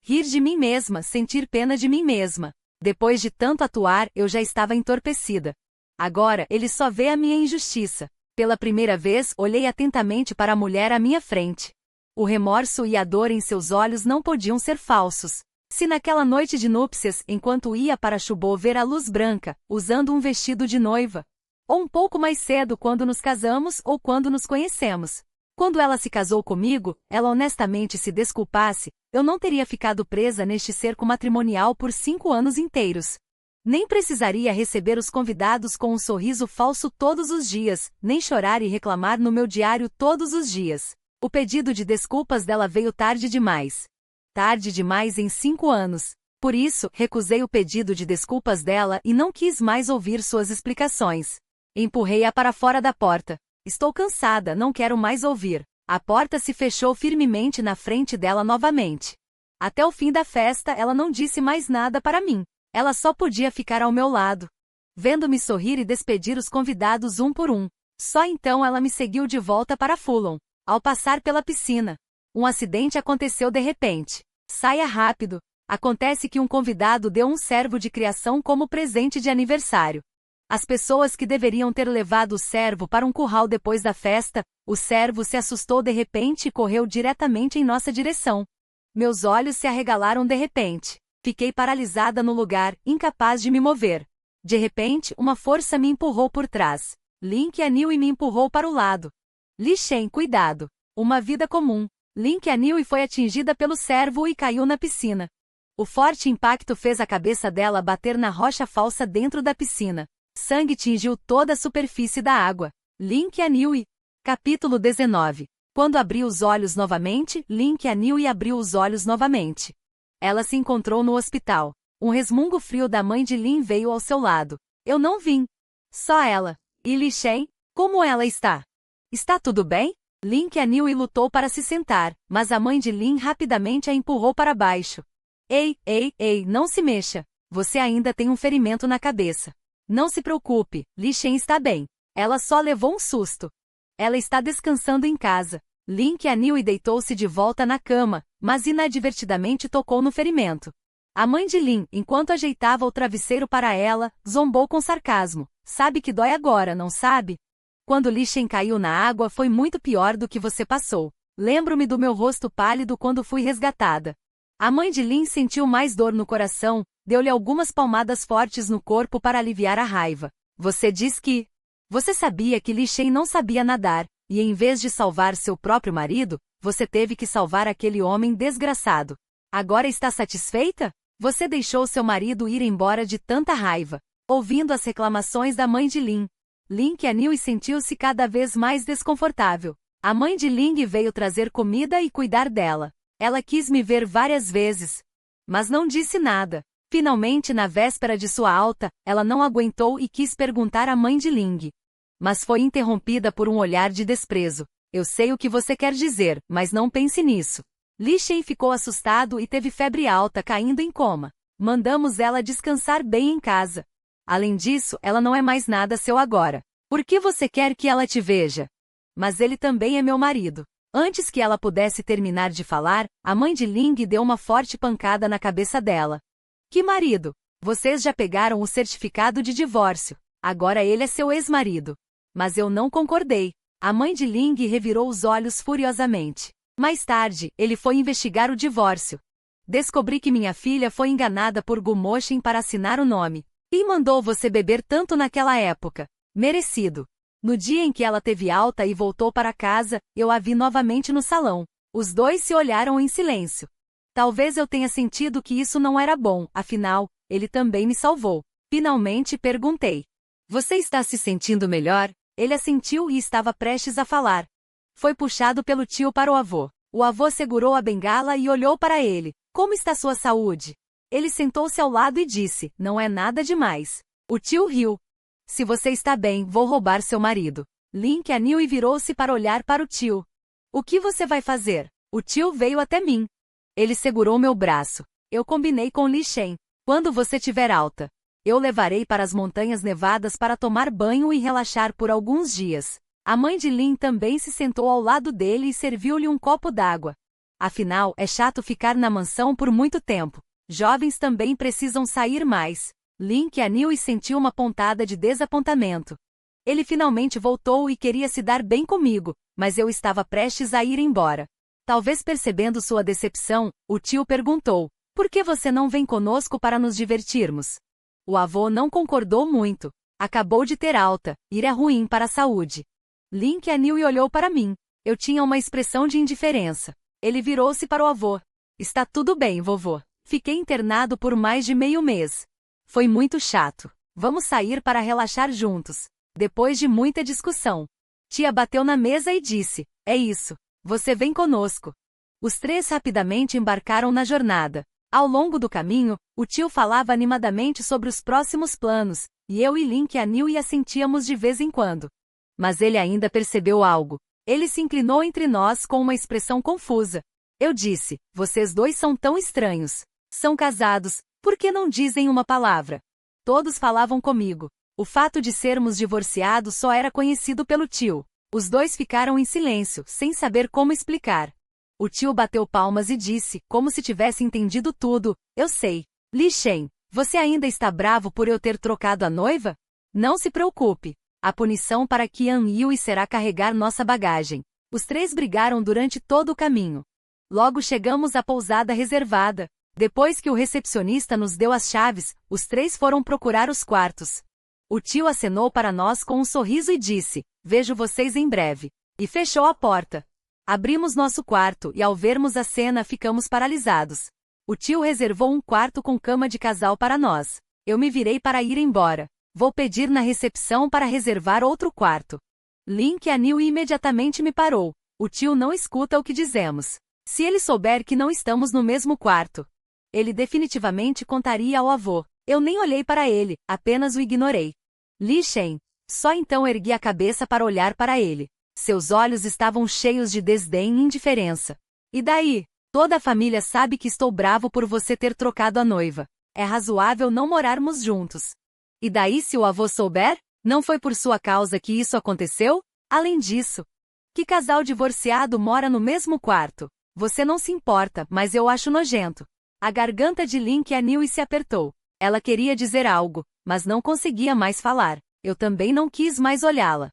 Rir de mim mesma, sentir pena de mim mesma. Depois de tanto atuar, eu já estava entorpecida. Agora, ele só vê a minha injustiça. Pela primeira vez, olhei atentamente para a mulher à minha frente. O remorso e a dor em seus olhos não podiam ser falsos. Se naquela noite de núpcias, enquanto ia para Shubo ver a luz branca, usando um vestido de noiva, ou um pouco mais cedo quando nos casamos ou quando nos conhecemos. Quando ela se casou comigo, ela honestamente se desculpasse, eu não teria ficado presa neste cerco matrimonial por 5 anos inteiros. Nem precisaria receber os convidados com um sorriso falso todos os dias, nem chorar e reclamar no meu diário todos os dias. O pedido de desculpas dela veio tarde demais. Tarde demais em 5 anos. Por isso, recusei o pedido de desculpas dela e não quis mais ouvir suas explicações. Empurrei-a para fora da porta. Estou cansada, não quero mais ouvir. A porta se fechou firmemente na frente dela novamente. Até o fim da festa, ela não disse mais nada para mim. Ela só podia ficar ao meu lado, vendo-me sorrir e despedir os convidados um por um. Só então ela me seguiu de volta para Fulham. Ao passar pela piscina, um acidente aconteceu de repente. Saia rápido. Acontece que um convidado deu um servo de criação como presente de aniversário. As pessoas que deveriam ter levado o servo para um curral depois da festa, o servo se assustou de repente e correu diretamente em nossa direção. Meus olhos se arregalaram de repente. Fiquei paralisada no lugar, incapaz de me mover. De repente, uma força me empurrou por trás. Lin Qianhui me empurrou para o lado. Li Shen, cuidado. Uma vida comum. Lin Qianhui foi atingida pelo servo e caiu na piscina. O forte impacto fez a cabeça dela bater na rocha falsa dentro da piscina. Sangue tingiu toda a superfície da água. Link Anhui. Capítulo 19. Quando abriu os olhos novamente, Link Anhui abriu os olhos novamente. Ela se encontrou no hospital. Um resmungo frio da mãe de Lin veio ao seu lado. Eu não vim. Só ela. E Li Shen? Como ela está? Está tudo bem? Link Anhui lutou para se sentar, mas a mãe de Lin rapidamente a empurrou para baixo. Ei, não se mexa. Você ainda tem um ferimento na cabeça. Não se preocupe, Li Shen está bem. Ela só levou um susto. Ela está descansando em casa. Link Anhui deitou-se de volta na cama, mas inadvertidamente tocou no ferimento. A mãe de Lin, enquanto ajeitava o travesseiro para ela, zombou com sarcasmo. Sabe que dói agora, não sabe? Quando Li Shen caiu na água foi muito pior do que você passou. Lembro-me do meu rosto pálido quando fui resgatada. A mãe de Lin sentiu mais dor no coração, deu-lhe algumas palmadas fortes no corpo para aliviar a raiva. Você diz que... Você sabia que Li Shen não sabia nadar, e em vez de salvar seu próprio marido, você teve que salvar aquele homem desgraçado. Agora está satisfeita? Você deixou seu marido ir embora de tanta raiva. Ouvindo as reclamações da mãe de Lin, Link Anhui sentiu-se cada vez mais desconfortável. A mãe de Ling veio trazer comida e cuidar dela. Ela quis me ver várias vezes, mas não disse nada. Finalmente, na véspera de sua alta, ela não aguentou e quis perguntar à mãe de Ling. Mas foi interrompida por um olhar de desprezo. Eu sei o que você quer dizer, mas não pense nisso. Li Shen ficou assustado e teve febre alta, caindo em coma. Mandamos ela descansar bem em casa. Além disso, ela não é mais nada seu agora. Por que você quer que ela te veja? Mas ele também é meu marido. Antes que ela pudesse terminar de falar, a mãe de Ling deu uma forte pancada na cabeça dela. Que marido? Vocês já pegaram o certificado de divórcio. Agora ele é seu ex-marido. Mas eu não concordei. A mãe de Ling revirou os olhos furiosamente. Mais tarde, ele foi investigar o divórcio. Descobri que minha filha foi enganada por Gu Moshin para assinar o nome. Quem mandou você beber tanto naquela época? Merecido. No dia em que ela teve alta e voltou para casa, eu a vi novamente no salão. Os dois se olharam em silêncio. Talvez eu tenha sentido que isso não era bom, afinal, ele também me salvou. Finalmente perguntei. Você está se sentindo melhor? Ele assentiu e estava prestes a falar. Foi puxado pelo tio para o avô. O avô segurou a bengala e olhou para ele. Como está sua saúde? Ele sentou-se ao lado e disse, não é nada demais. O tio riu. Se você está bem, vou roubar seu marido. Link Anhui virou-se para olhar para o tio. O que você vai fazer? O tio veio até mim. Ele segurou meu braço. Eu combinei com Li Shen. Quando você tiver alta, eu levarei para as montanhas nevadas para tomar banho e relaxar por alguns dias. A mãe de Lin também se sentou ao lado dele e serviu-lhe um copo d'água. Afinal, é chato ficar na mansão por muito tempo. Jovens também precisam sair mais. Link Anhui sentiu uma pontada de desapontamento. Ele finalmente voltou e queria se dar bem comigo, mas eu estava prestes a ir embora. Talvez percebendo sua decepção, o tio perguntou, por que você não vem conosco para nos divertirmos? O avô não concordou muito. Acabou de ter alta, ir é ruim para a saúde. Link Anhui olhou para mim. Eu tinha uma expressão de indiferença. Ele virou-se para o avô. Está tudo bem, vovô. Fiquei internado por mais de meio mês. Foi muito chato. Vamos sair para relaxar juntos. Depois de muita discussão. Tia bateu na mesa e disse, é isso. Você vem conosco. Os três rapidamente embarcaram na jornada. Ao longo do caminho, o tio falava animadamente sobre os próximos planos, e eu e Link Anhui assentíamos de vez em quando. Mas ele ainda percebeu algo. Ele se inclinou entre nós com uma expressão confusa. Eu disse, vocês dois são tão estranhos. São casados, por que não dizem uma palavra? Todos falavam comigo. O fato de sermos divorciados só era conhecido pelo tio. Os dois ficaram em silêncio, sem saber como explicar. O tio bateu palmas e disse, como se tivesse entendido tudo, eu sei. Li Shen, você ainda está bravo por eu ter trocado a noiva? Não se preocupe. A punição para Qian Yui será carregar nossa bagagem. Os três brigaram durante todo o caminho. Logo chegamos à pousada reservada. Depois que o recepcionista nos deu as chaves, os três foram procurar os quartos. O tio acenou para nós com um sorriso e disse, vejo vocês em breve. E fechou a porta. Abrimos nosso quarto e ao vermos a cena ficamos paralisados. O tio reservou um quarto com cama de casal para nós. Eu me virei para ir embora. Vou pedir na recepção para reservar outro quarto. Link Anil imediatamente me parou. O tio não escuta o que dizemos. Se ele souber que não estamos no mesmo quarto, ele definitivamente contaria ao avô. Eu nem olhei para ele, apenas o ignorei. Li Shen. Só então ergui a cabeça para olhar para ele. Seus olhos estavam cheios de desdém e indiferença. E daí? Toda a família sabe que estou bravo por você ter trocado a noiva. É razoável não morarmos juntos. E daí se o avô souber? Não foi por sua causa que isso aconteceu? Além disso, que casal divorciado mora no mesmo quarto? Você não se importa, mas eu acho nojento. A garganta de Link Anil se apertou. Ela queria dizer algo, mas não conseguia mais falar. Eu também não quis mais olhá-la.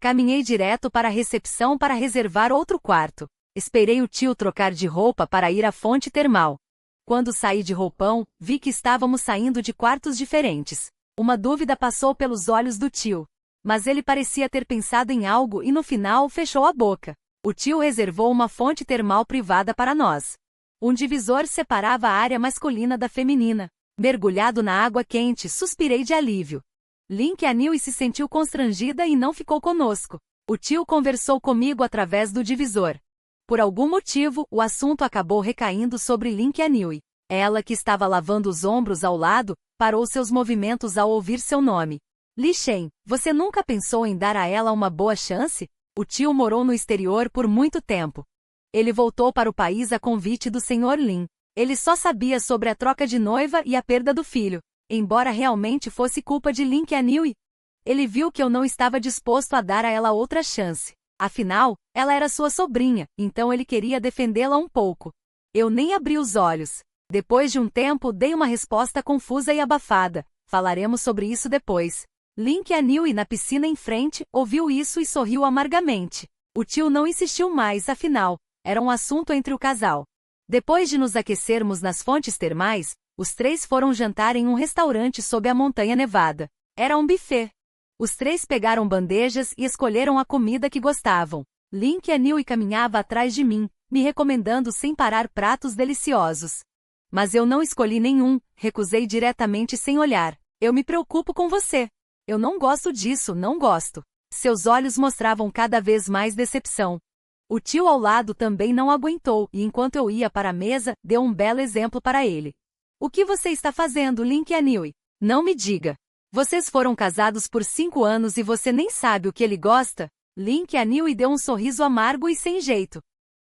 Caminhei direto para a recepção para reservar outro quarto. Esperei o tio trocar de roupa para ir à fonte termal. Quando saí de roupão, vi que estávamos saindo de quartos diferentes. Uma dúvida passou pelos olhos do tio. Mas ele parecia ter pensado em algo e no final fechou a boca. O tio reservou uma fonte termal privada para nós. Um divisor separava a área masculina da feminina. Mergulhado na água quente, suspirei de alívio. Link Anil se sentiu constrangida e não ficou conosco. O tio conversou comigo através do divisor. Por algum motivo, o assunto acabou recaindo sobre Link Anil. Ela, que estava lavando os ombros ao lado, parou seus movimentos ao ouvir seu nome. Li Shen, você nunca pensou em dar a ela uma boa chance? O tio morou no exterior por muito tempo. Ele voltou para o país a convite do Sr. Lin. Ele só sabia sobre a troca de noiva e a perda do filho. Embora realmente fosse culpa de Link Anil, ele viu que eu não estava disposto a dar a ela outra chance. Afinal, ela era sua sobrinha, então ele queria defendê-la um pouco. Eu nem abri os olhos. Depois de um tempo, dei uma resposta confusa e abafada. Falaremos sobre isso depois. Link Anil, na piscina em frente, ouviu isso e sorriu amargamente. O tio não insistiu mais, afinal, era um assunto entre o casal. Depois de nos aquecermos nas fontes termais, os três foram jantar em um restaurante sob a montanha nevada. Era um buffet. Os três pegaram bandejas e escolheram a comida que gostavam. Link Anil caminhava atrás de mim, me recomendando sem parar pratos deliciosos. Mas eu não escolhi nenhum, recusei diretamente sem olhar. Eu me preocupo com você. Eu não gosto disso, não gosto. Seus olhos mostravam cada vez mais decepção. O tio ao lado também não aguentou e enquanto eu ia para a mesa, deu um belo exemplo para ele. O que você está fazendo, Link Anil? Não me diga. Vocês foram casados por 5 anos e você nem sabe o que ele gosta? Link Anil deu um sorriso amargo e sem jeito.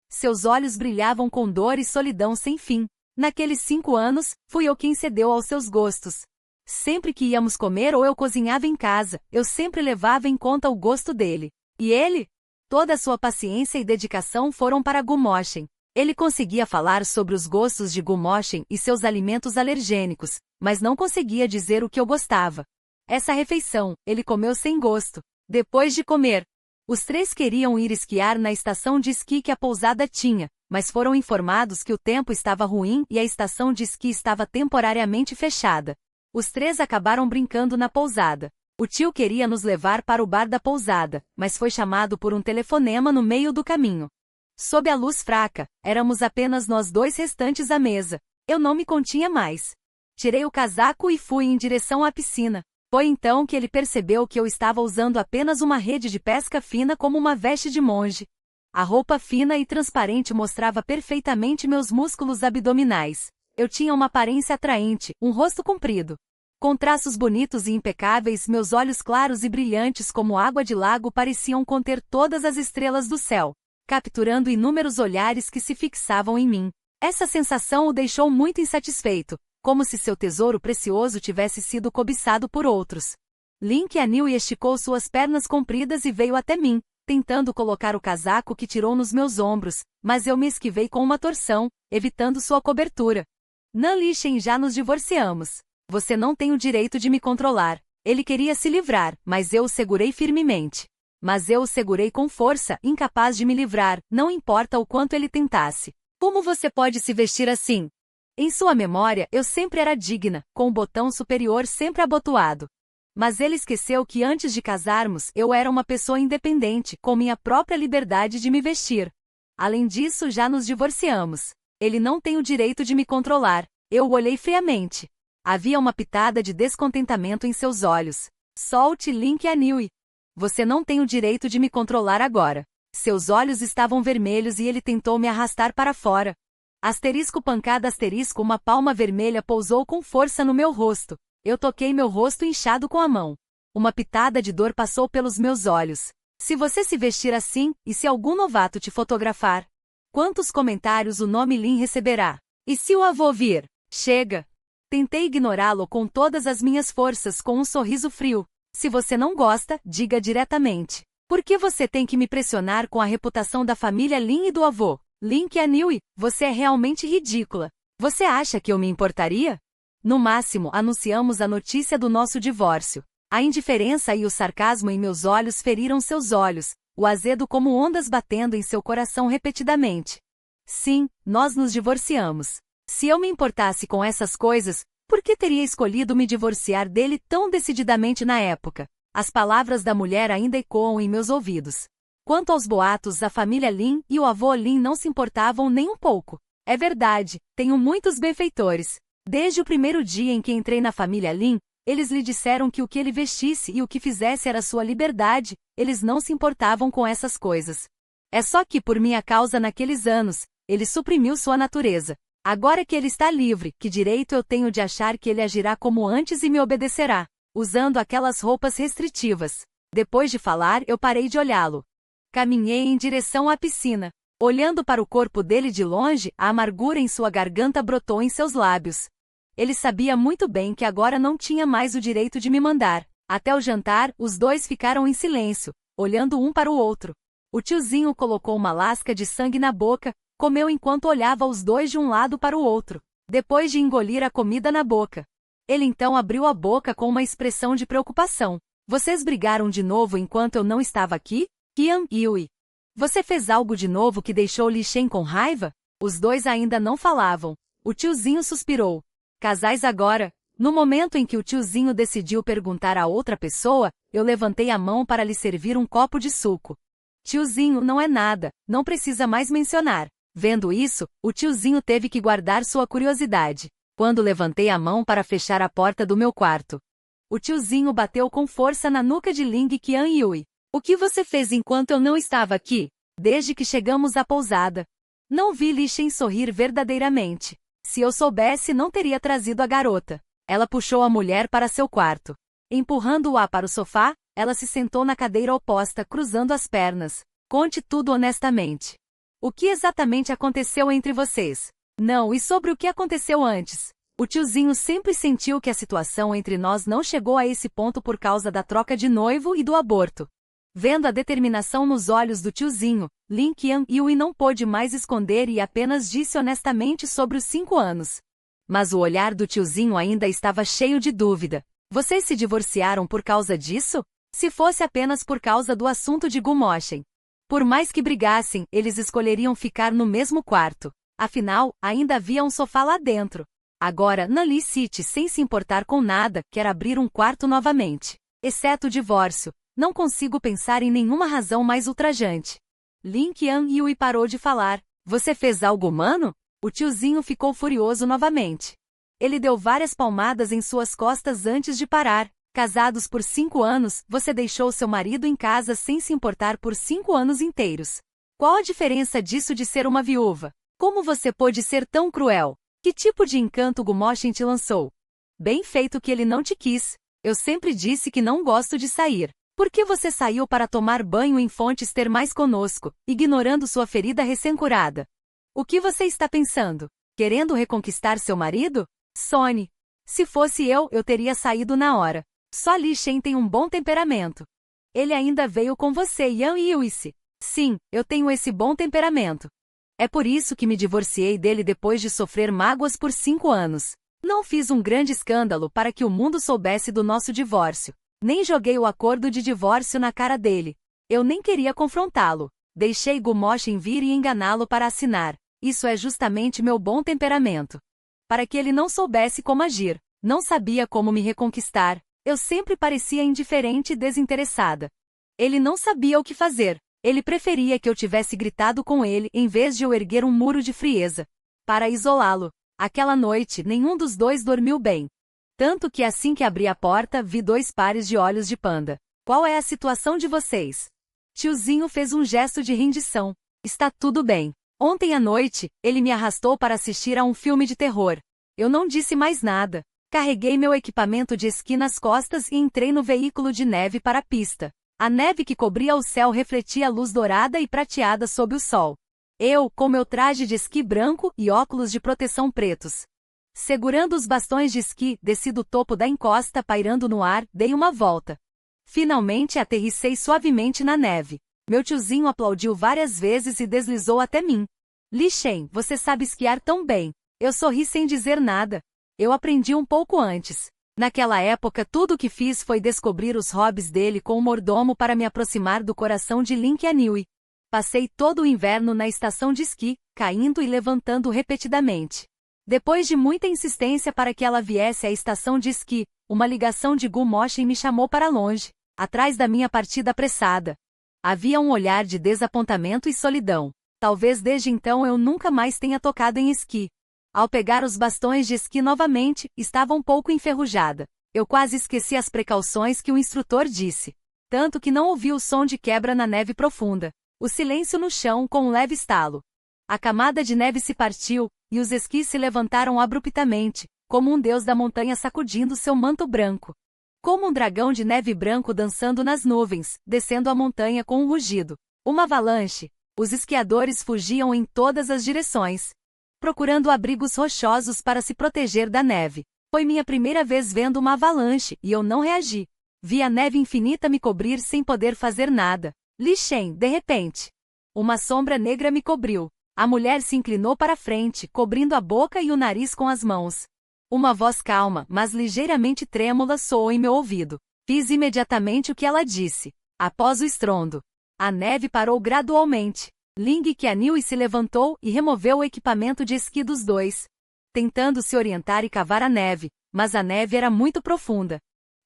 Seus olhos brilhavam com dor e solidão sem fim. Naqueles 5 anos, fui eu quem cedeu aos seus gostos. Sempre que íamos comer ou eu cozinhava em casa, eu sempre levava em conta o gosto dele. E ele? Toda a sua paciência e dedicação foram para Gumoshen. Ele conseguia falar sobre os gostos de Gumoshen e seus alimentos alergênicos, mas não conseguia dizer o que eu gostava. Essa refeição, ele comeu sem gosto. Depois de comer, os três queriam ir esquiar na estação de esqui que a pousada tinha, mas foram informados que o tempo estava ruim e a estação de esqui estava temporariamente fechada. Os três acabaram brincando na pousada. O tio queria nos levar para o bar da pousada, mas foi chamado por um telefonema no meio do caminho. Sob a luz fraca, éramos apenas nós dois restantes à mesa. Eu não me continha mais. Tirei o casaco e fui em direção à piscina. Foi então que ele percebeu que eu estava usando apenas uma rede de pesca fina como uma veste de monge. A roupa fina e transparente mostrava perfeitamente meus músculos abdominais. Eu tinha uma aparência atraente, um rosto comprido. Com traços bonitos e impecáveis, meus olhos claros e brilhantes como água de lago pareciam conter todas as estrelas do céu, capturando inúmeros olhares que se fixavam em mim. Essa sensação o deixou muito insatisfeito, como se seu tesouro precioso tivesse sido cobiçado por outros. Link Anil esticou suas pernas compridas e veio até mim, tentando colocar o casaco que tirou nos meus ombros, mas eu me esquivei com uma torção, evitando sua cobertura. Nan Li Shen, já nos divorciamos. Você não tem o direito de me controlar. Ele queria se livrar, mas eu o segurei firmemente. Mas eu o segurei com força, incapaz de me livrar, não importa o quanto ele tentasse. Como você pode se vestir assim? Em sua memória, eu sempre era digna, com o botão superior sempre abotoado. Mas ele esqueceu que antes de casarmos, eu era uma pessoa independente, com minha própria liberdade de me vestir. Além disso, já nos divorciamos. Ele não tem o direito de me controlar. Eu o olhei friamente. Havia uma pitada de descontentamento em seus olhos. Solte Link Anhui. Você não tem o direito de me controlar agora. Seus olhos estavam vermelhos e ele tentou me arrastar para fora. Asterisco pancada asterisco uma palma vermelha pousou com força no meu rosto. Eu toquei meu rosto inchado com a mão. Uma pitada de dor passou pelos meus olhos. Se você se vestir assim, e se algum novato te fotografar? Quantos comentários o nome Lin receberá? E se o avô vir? Chega! Tentei ignorá-lo com todas as minhas forças com um sorriso frio. Se você não gosta, diga diretamente. Por que você tem que me pressionar com a reputação da família Lin e do avô? Link Anhui, você é realmente ridícula. Você acha que eu me importaria? No máximo, anunciamos a notícia do nosso divórcio. A indiferença e o sarcasmo em meus olhos feriram seus olhos, o azedo como ondas batendo em seu coração repetidamente. Sim, nós nos divorciamos. Se eu me importasse com essas coisas, por que teria escolhido me divorciar dele tão decididamente na época? As palavras da mulher ainda ecoam em meus ouvidos. Quanto aos boatos, a família Lin e o avô Lin não se importavam nem um pouco. É verdade, tenho muitos benfeitores. Desde o primeiro dia em que entrei na família Lin, eles lhe disseram que o que ele vestisse e o que fizesse era sua liberdade, eles não se importavam com essas coisas. É só que por minha causa naqueles anos, ele suprimiu sua natureza. Agora que ele está livre, que direito eu tenho de achar que ele agirá como antes e me obedecerá, usando aquelas roupas restritivas? Depois de falar, eu parei de olhá-lo. Caminhei em direção à piscina. Olhando para o corpo dele de longe, a amargura em sua garganta brotou em seus lábios. Ele sabia muito bem que agora não tinha mais o direito de me mandar. Até o jantar, os dois ficaram em silêncio, olhando um para o outro. O tiozinho colocou uma lasca de sangue na boca, comeu enquanto olhava os dois de um lado para o outro, depois de engolir a comida na boca. Ele então abriu a boca com uma expressão de preocupação. Vocês brigaram de novo enquanto eu não estava aqui? Qian Yui. Você fez algo de novo que deixou Li Shen com raiva? Os dois ainda não falavam. O tiozinho suspirou. Casais agora? No momento em que o tiozinho decidiu perguntar a outra pessoa, eu levantei a mão para lhe servir um copo de suco. Tiozinho, não é nada, não precisa mais mencionar. Vendo isso, o tiozinho teve que guardar sua curiosidade. Quando levantei a mão para fechar a porta do meu quarto, o tiozinho bateu com força na nuca de Ling Qian Yui. O que você fez enquanto eu não estava aqui? Desde que chegamos à pousada. Não vi Li Shen sorrir verdadeiramente. Se eu soubesse, não teria trazido a garota. Ela puxou a mulher para seu quarto. Empurrando-a para o sofá, ela se sentou na cadeira oposta, cruzando as pernas. Conte tudo honestamente. O que exatamente aconteceu entre vocês? Não, e sobre o que aconteceu antes? O tiozinho sempre sentiu que a situação entre nós não chegou a esse ponto por causa da troca de noivo e do aborto. Vendo a determinação nos olhos do tiozinho, Lin Qian Yui não pôde mais esconder e apenas disse honestamente sobre os 5 anos. Mas o olhar do tiozinho ainda estava cheio de dúvida. Vocês se divorciaram por causa disso? Se fosse apenas por causa do assunto de Gumoshen. Por mais que brigassem, eles escolheriam ficar no mesmo quarto. Afinal, ainda havia um sofá lá dentro. Agora, Nali City, sem se importar com nada, quer abrir um quarto novamente. Exceto o divórcio. Não consigo pensar em nenhuma razão mais ultrajante. Lin Qian Yui parou de falar. Você fez algo humano? O tiozinho ficou furioso novamente. Ele deu várias palmadas em suas costas antes de parar. Casados por 5 anos, você deixou seu marido em casa sem se importar por 5 anos inteiros. Qual a diferença disso de ser uma viúva? Como você pôde ser tão cruel? Que tipo de encanto Gumoshen te lançou? Bem feito que ele não te quis. Eu sempre disse que não gosto de sair. Por que você saiu para tomar banho em fontes termais conosco, ignorando sua ferida recém-curada? O que você está pensando? Querendo reconquistar seu marido? Sony. Se fosse eu teria saído na hora. Só Li Shen tem um bom temperamento. Ele ainda veio com você, Yan Yuice. Sim, eu tenho esse bom temperamento. É por isso que me divorciei dele depois de sofrer mágoas por 5 anos. Não fiz um grande escândalo para que o mundo soubesse do nosso divórcio. Nem joguei o acordo de divórcio na cara dele. Eu nem queria confrontá-lo. Deixei Gumoshen vir e enganá-lo para assinar. Isso é justamente meu bom temperamento. Para que ele não soubesse como agir. Não sabia como me reconquistar. Eu sempre parecia indiferente e desinteressada. Ele não sabia o que fazer. Ele preferia que eu tivesse gritado com ele em vez de eu erguer um muro de frieza. para isolá-lo. Aquela noite, nenhum dos dois dormiu bem. Tanto que assim que abri a porta, vi 2 pares de olhos de panda. Qual é a situação de vocês? Tiozinho fez um gesto de rendição. Está tudo bem. Ontem à noite, ele me arrastou para assistir a um filme de terror. Eu não disse mais nada. Carreguei meu equipamento de esqui nas costas e entrei no veículo de neve para a pista. A neve que cobria o céu refletia a luz dourada e prateada sob o sol. Eu, com meu traje de esqui branco e óculos de proteção pretos. Segurando os bastões de esqui, desci do topo da encosta pairando no ar, dei uma volta. Finalmente aterrissei suavemente na neve. Meu tiozinho aplaudiu várias vezes e deslizou até mim. Li Shen, você sabe esquiar tão bem. Eu sorri sem dizer nada. Eu aprendi um pouco antes. Naquela época tudo o que fiz foi descobrir os hobbies dele com o mordomo para me aproximar do coração de Link Anhui. Passei todo o inverno na estação de esqui, caindo e levantando repetidamente. Depois de muita insistência para que ela viesse à estação de esqui, uma ligação de Gu Moshin me chamou para longe, atrás da minha partida apressada. Havia um olhar de desapontamento e solidão. Talvez desde então eu nunca mais tenha tocado em esqui. Ao pegar os bastões de esqui novamente, estava um pouco enferrujada. Eu quase esqueci as precauções que o instrutor disse. Tanto que não ouvi o som de quebra na neve profunda. O silêncio no chão com um leve estalo. A camada de neve se partiu, e os esquis se levantaram abruptamente, como um deus da montanha sacudindo seu manto branco. Como um dragão de neve branco dançando nas nuvens, descendo a montanha com um rugido. Uma avalanche. Os esquiadores fugiam em todas as direções, procurando abrigos rochosos para se proteger da neve. Foi minha primeira vez vendo uma avalanche, e eu não reagi. Vi a neve infinita me cobrir sem poder fazer nada. Li Shen, de repente. Uma sombra negra me cobriu. A mulher se inclinou para frente, cobrindo a boca e o nariz com as mãos. Uma voz calma, mas ligeiramente trêmula soou em meu ouvido. Fiz imediatamente o que ela disse. Após o estrondo, a neve parou gradualmente. Ling Qianhui se levantou e removeu o equipamento de esqui dos dois, tentando se orientar e cavar a neve, mas a neve era muito profunda.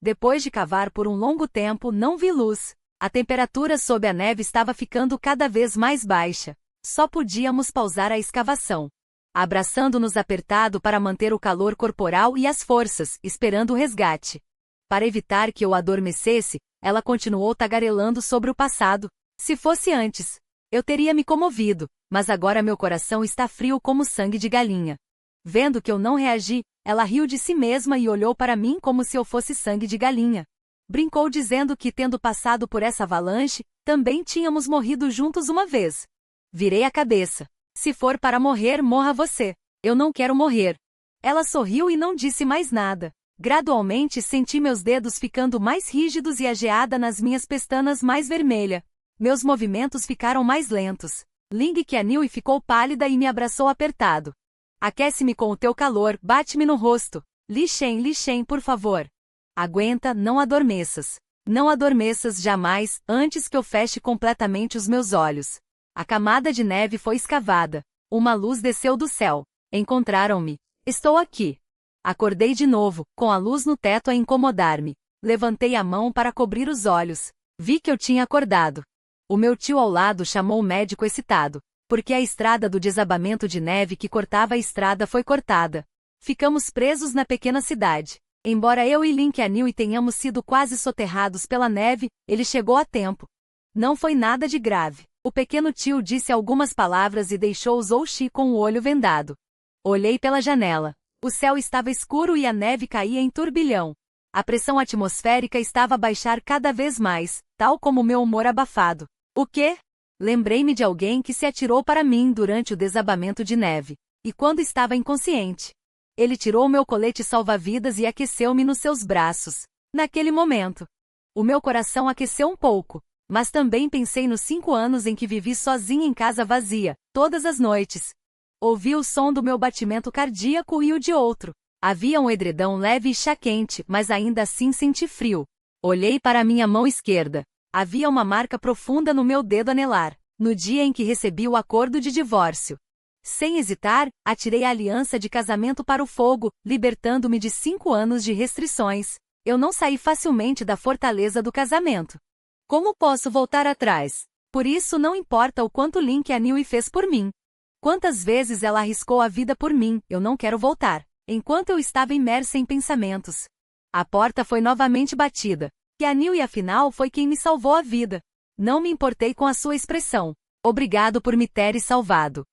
Depois de cavar por um longo tempo, não vi luz. A temperatura sob a neve estava ficando cada vez mais baixa. Só podíamos pausar a escavação, abraçando-nos apertado para manter o calor corporal e as forças, esperando o resgate. Para evitar que eu adormecesse, ela continuou tagarelando sobre o passado. Se fosse antes, eu teria me comovido, mas agora meu coração está frio como sangue de galinha. Vendo que eu não reagi, ela riu de si mesma e olhou para mim como se eu fosse sangue de galinha. Brincou dizendo que, tendo passado por essa avalanche, também tínhamos morrido juntos uma vez. Virei a cabeça. Se for para morrer, morra você. Eu não quero morrer. Ela sorriu e não disse mais nada. Gradualmente senti meus dedos ficando mais rígidos e a geada nas minhas pestanas mais vermelha. Meus movimentos ficaram mais lentos. Ling Qianhui ficou pálida e me abraçou apertado. Aquece-me com o teu calor, bate-me no rosto. Li Shen, por favor. Aguenta, não adormeças. Não adormeças jamais, antes que eu feche completamente os meus olhos. A camada de neve foi escavada. Uma luz desceu do céu. Encontraram-me. Estou aqui. Acordei de novo, com a luz no teto a incomodar-me. Levantei a mão para cobrir os olhos. Vi que eu tinha acordado. O meu tio ao lado chamou o médico excitado, porque a estrada do desabamento de neve que cortava a estrada foi cortada. Ficamos presos na pequena cidade. Embora eu e Ling Qianhui tenhamos sido quase soterrados pela neve, ele chegou a tempo. Não foi nada de grave. O pequeno tio disse algumas palavras e deixou Zhou Xi com o olho vendado. Olhei pela janela. O céu estava escuro e a neve caía em turbilhão. A pressão atmosférica estava a baixar cada vez mais, tal como meu humor abafado. O quê? Lembrei-me de alguém que se atirou para mim durante o desabamento de neve. E quando estava inconsciente, ele tirou meu colete salva-vidas e aqueceu-me nos seus braços. Naquele momento, o meu coração aqueceu um pouco. Mas também pensei nos 5 anos em que vivi sozinha em casa vazia, todas as noites. Ouvi o som do meu batimento cardíaco e o de outro. Havia um edredão leve e chá quente, mas ainda assim senti frio. Olhei para minha mão esquerda. Havia uma marca profunda no meu dedo anelar, no dia em que recebi o acordo de divórcio. Sem hesitar, atirei a aliança de casamento para o fogo, libertando-me de 5 anos de restrições. Eu não saí facilmente da fortaleza do casamento. Como posso voltar atrás? Por isso não importa o quanto Ling Qianhui fez por mim. Quantas vezes ela arriscou a vida por mim, eu não quero voltar. Enquanto eu estava imersa em pensamentos. A porta foi novamente batida. Keanu afinal foi quem me salvou a vida. Não me importei com a sua expressão. Obrigado por me teres salvado.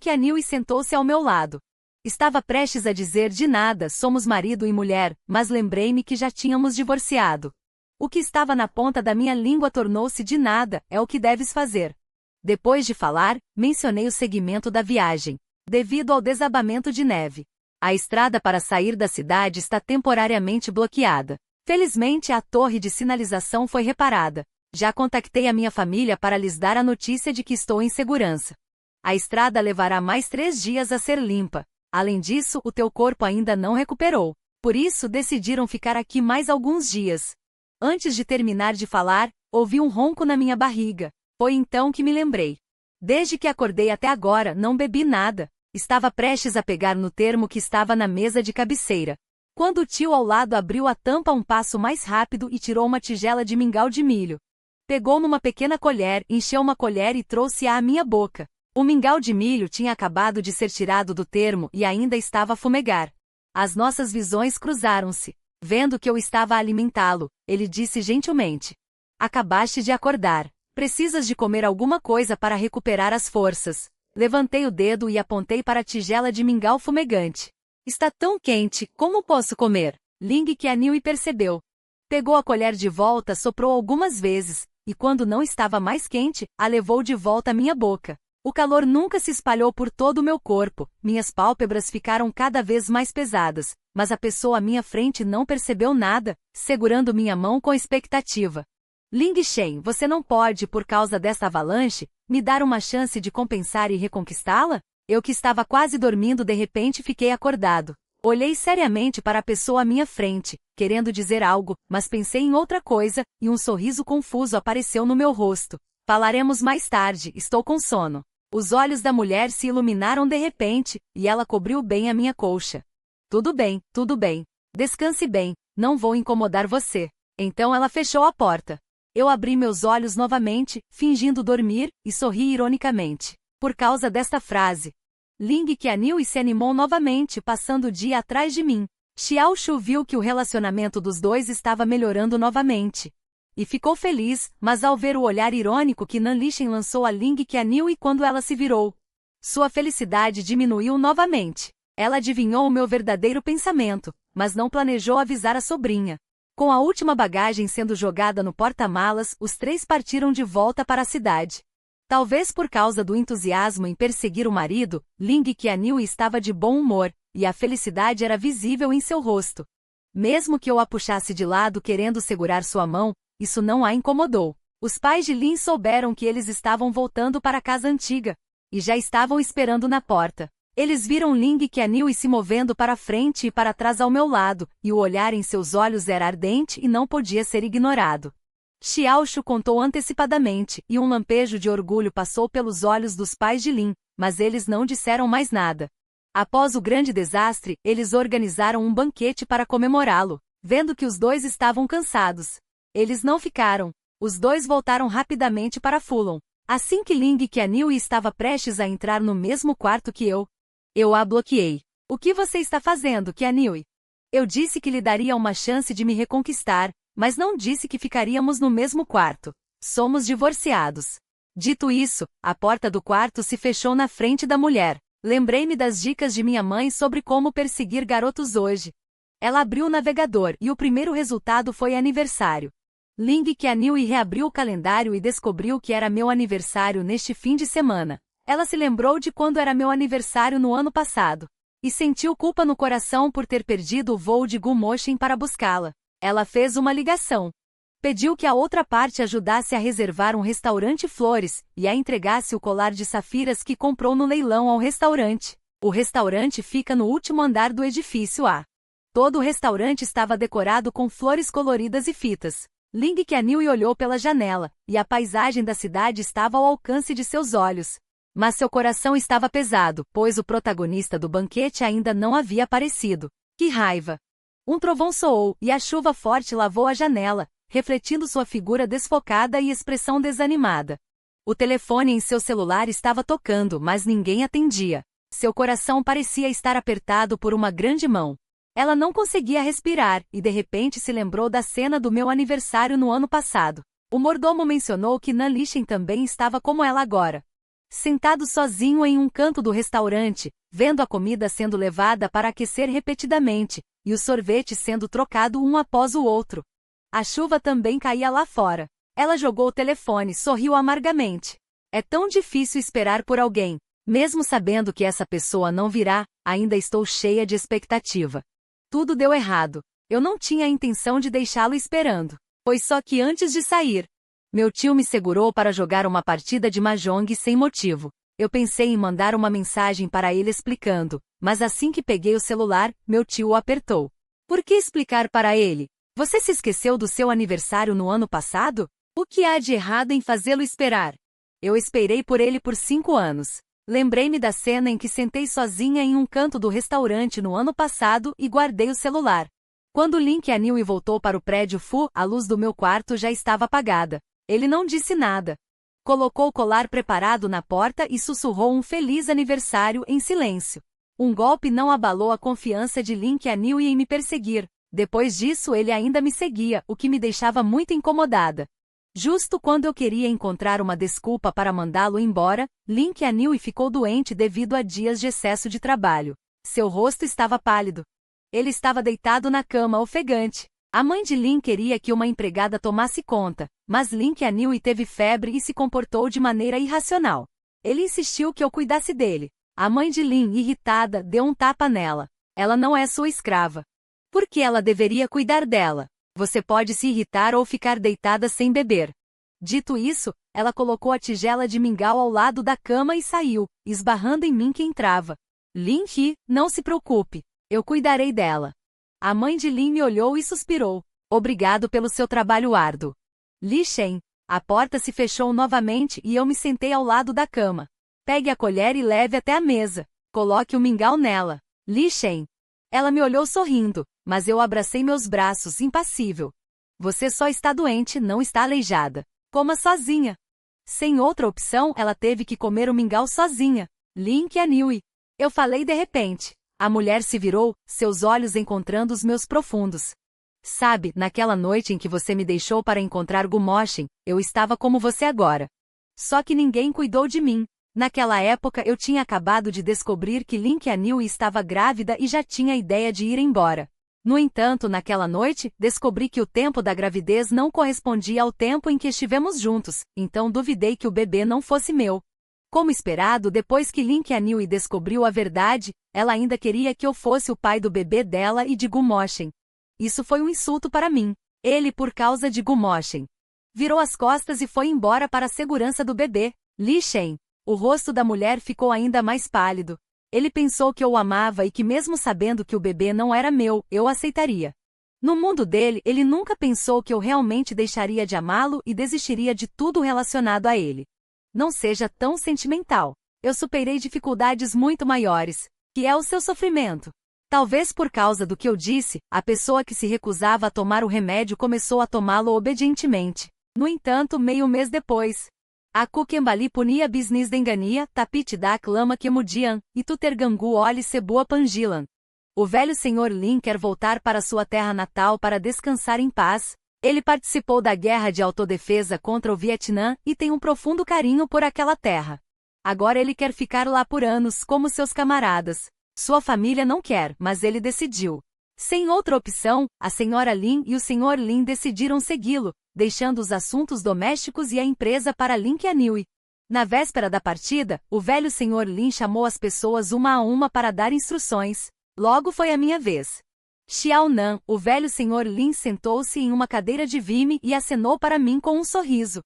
Keanu sentou-se ao meu lado. Estava prestes a dizer de nada, somos marido e mulher, mas lembrei-me que já tínhamos divorciado. O que estava na ponta da minha língua tornou-se de nada, é o que deves fazer. Depois de falar, mencionei o segmento da viagem. Devido ao desabamento de neve, a estrada para sair da cidade está temporariamente bloqueada. Felizmente a torre de sinalização foi reparada. Já contactei a minha família para lhes dar a notícia de que estou em segurança. A estrada levará mais 3 dias a ser limpa. Além disso, o teu corpo ainda não recuperou. Por isso decidiram ficar aqui mais alguns dias. Antes de terminar de falar, ouvi um ronco na minha barriga. Foi então que me lembrei. Desde que acordei até agora, não bebi nada. Estava prestes a pegar no termo que estava na mesa de cabeceira. Quando o tio ao lado abriu a tampa um passo mais rápido e tirou uma tigela de mingau de milho. Pegou numa pequena colher, encheu uma colher e trouxe-a à minha boca. O mingau de milho tinha acabado de ser tirado do termo e ainda estava a fumegar. As nossas visões cruzaram-se. Vendo que eu estava a alimentá-lo, ele disse gentilmente: acabaste de acordar. Precisas de comer alguma coisa para recuperar as forças. Levantei o dedo e apontei para a tigela de mingau fumegante. Está tão quente, como posso comer? Keanu percebeu. Pegou a colher de volta, soprou algumas vezes, e quando não estava mais quente, a levou de volta à minha boca. O calor nunca se espalhou por todo o meu corpo, minhas pálpebras ficaram cada vez mais pesadas, mas a pessoa à minha frente não percebeu nada, segurando minha mão com expectativa. Shen, você não pode, por causa dessa avalanche, me dar uma chance de compensar e reconquistá-la? Eu que estava quase dormindo de repente fiquei acordado. Olhei seriamente para a pessoa à minha frente, querendo dizer algo, mas pensei em outra coisa, e um sorriso confuso apareceu no meu rosto. Falaremos mais tarde, estou com sono. Os olhos da mulher se iluminaram de repente, e ela cobriu bem a minha coxa. Tudo bem, descanse bem, não vou incomodar você. Então ela fechou a porta. Eu abri meus olhos novamente, fingindo dormir, e sorri ironicamente. Por causa desta frase. Keanu se animou novamente, passando o dia atrás de mim. Xiaoshu viu que o relacionamento dos dois estava melhorando novamente. E ficou feliz, mas ao ver o olhar irônico que Nanlishen lançou a Keanu e quando ela se virou, sua felicidade diminuiu novamente. Ela adivinhou o meu verdadeiro pensamento, mas não planejou avisar a sobrinha. Com a última bagagem sendo jogada no porta-malas, os 3 partiram de volta para a cidade. Talvez por causa do entusiasmo em perseguir o marido, Keanu estava de bom humor, e a felicidade era visível em seu rosto. Mesmo que eu a puxasse de lado querendo segurar sua mão, isso não a incomodou. Os pais de Lin souberam que eles estavam voltando para a casa antiga, e já estavam esperando na porta. Eles viram Keanu se movendo para frente e para trás ao meu lado, e o olhar em seus olhos era ardente e não podia ser ignorado. Xiaoshu contou antecipadamente, e um lampejo de orgulho passou pelos olhos dos pais de Lin, mas eles não disseram mais nada. Após o grande desastre, eles organizaram um banquete para comemorá-lo. Vendo que os dois estavam cansados, eles não ficaram. Os dois voltaram rapidamente para Fulon. Assim que Keanu estava prestes a entrar no mesmo quarto que eu a bloqueei. O que você está fazendo, Keanu? Eu disse que lhe daria uma chance de me reconquistar, mas não disse que ficaríamos no mesmo quarto. Somos divorciados. Dito isso, a porta do quarto se fechou na frente da mulher. Lembrei-me das dicas de minha mãe sobre como perseguir garotos hoje. Ela abriu o navegador e o primeiro resultado foi aniversário. Keanu reabriu o calendário e descobriu que era meu aniversário neste fim de semana. Ela se lembrou de quando era meu aniversário no ano passado. E sentiu culpa no coração por ter perdido o voo de Gumoshin para buscá-la. Ela fez uma ligação. Pediu que a outra parte ajudasse a reservar um restaurante Flores, e a entregasse o colar de safiras que comprou no leilão ao restaurante. O restaurante fica no último andar do edifício A. Todo o restaurante estava decorado com flores coloridas e fitas. Keanu olhou pela janela, e a paisagem da cidade estava ao alcance de seus olhos. Mas seu coração estava pesado, pois o protagonista do banquete ainda não havia aparecido. Que raiva! Um trovão soou, e a chuva forte lavou a janela, refletindo sua figura desfocada e expressão desanimada. O telefone em seu celular estava tocando, mas ninguém atendia. Seu coração parecia estar apertado por uma grande mão. Ela não conseguia respirar, e de repente se lembrou da cena do meu aniversário no ano passado. O mordomo mencionou que Nan Lishen também estava como ela agora. Sentado sozinho em um canto do restaurante, vendo a comida sendo levada para aquecer repetidamente, e o sorvete sendo trocado um após o outro. A chuva também caía lá fora. Ela jogou o telefone, sorriu amargamente. É tão difícil esperar por alguém. Mesmo sabendo que essa pessoa não virá, ainda estou cheia de expectativa. Tudo deu errado. Eu não tinha a intenção de deixá-lo esperando. Foi só que antes de sair, meu tio me segurou para jogar uma partida de mahjong sem motivo. Eu pensei em mandar uma mensagem para ele explicando, mas assim que peguei o celular, meu tio o apertou. Por que explicar para ele? Você se esqueceu do seu aniversário no ano passado? O que há de errado em fazê-lo esperar? Eu esperei por ele por 5 anos. Lembrei-me da cena em que sentei sozinha em um canto do restaurante no ano passado e guardei o celular. Quando Lin Qianhui voltou para o prédio Fu, a luz do meu quarto já estava apagada. Ele não disse nada. Colocou o colar preparado na porta e sussurrou um feliz aniversário em silêncio. Um golpe não abalou a confiança de Lin Qianhui em me perseguir. Depois disso ele ainda me seguia, o que me deixava muito incomodada. Justo quando eu queria encontrar uma desculpa para mandá-lo embora, Lin Qianhui ficou doente devido a dias de excesso de trabalho. Seu rosto estava pálido. Ele estava deitado na cama ofegante. A mãe de Lin queria que uma empregada tomasse conta, mas Lin Qianhui teve febre e se comportou de maneira irracional. Ele insistiu que eu cuidasse dele. A mãe de Lin, irritada, deu um tapa nela. Ela não é sua escrava. Por que ela deveria cuidar dela? Você pode se irritar ou ficar deitada sem beber. Dito isso, ela colocou a tigela de mingau ao lado da cama e saiu, esbarrando em mim que entrava. Lin He, não se preocupe. Eu cuidarei dela. A mãe de Lin me olhou e suspirou. Obrigado pelo seu trabalho árduo. Li Shen. A porta se fechou novamente e eu me sentei ao lado da cama. Pegue a colher e leve até a mesa. Coloque o mingau nela. Li Shen. Ela me olhou sorrindo, mas eu abracei meus braços, impassível. Você só está doente, não está aleijada. Coma sozinha. Sem outra opção, ela teve que comer o mingau sozinha. Lin Qianhui. Eu falei de repente. A mulher se virou, seus olhos encontrando os meus profundos. Sabe, naquela noite em que você me deixou para encontrar Gumoshin, eu estava como você agora. Só que ninguém cuidou de mim. Naquela época eu tinha acabado de descobrir que Lin Qianhui estava grávida e já tinha a ideia de ir embora. No entanto, naquela noite, descobri que o tempo da gravidez não correspondia ao tempo em que estivemos juntos, então duvidei que o bebê não fosse meu. Como esperado, depois que Lin Qianhui descobriu a verdade, ela ainda queria que eu fosse o pai do bebê dela e de Gumoshin. Isso foi um insulto para mim. Ele por causa de Gumoshin. Virou as costas e foi embora para a segurança do bebê. Li Shen. O rosto da mulher ficou ainda mais pálido. Ele pensou que eu o amava e que mesmo sabendo que o bebê não era meu, eu aceitaria. No mundo dele, ele nunca pensou que eu realmente deixaria de amá-lo e desistiria de tudo relacionado a ele. Não seja tão sentimental. Eu superei dificuldades muito maiores, que é o seu sofrimento. Talvez por causa do que eu disse, a pessoa que se recusava a tomar o remédio começou a tomá-lo obedientemente. No entanto, meio mês depois, a Kukembali punia business dengania, tapit dak lama kemudian, e tutergangu oli sebua pangilan. O velho senhor Lin quer voltar para sua terra natal para descansar em paz. Ele participou da guerra de autodefesa contra o Vietnã e tem um profundo carinho por aquela terra. Agora ele quer ficar lá por anos como seus camaradas. Sua família não quer, mas ele decidiu. Sem outra opção, a senhora Lin e o senhor Lin decidiram segui-lo, deixando os assuntos domésticos e a empresa para Lin Qianhui. Na véspera da partida, o velho senhor Lin chamou as pessoas uma a uma para dar instruções. Logo foi a minha vez. Xiao Nan, o velho senhor Lin sentou-se em uma cadeira de vime e acenou para mim com um sorriso.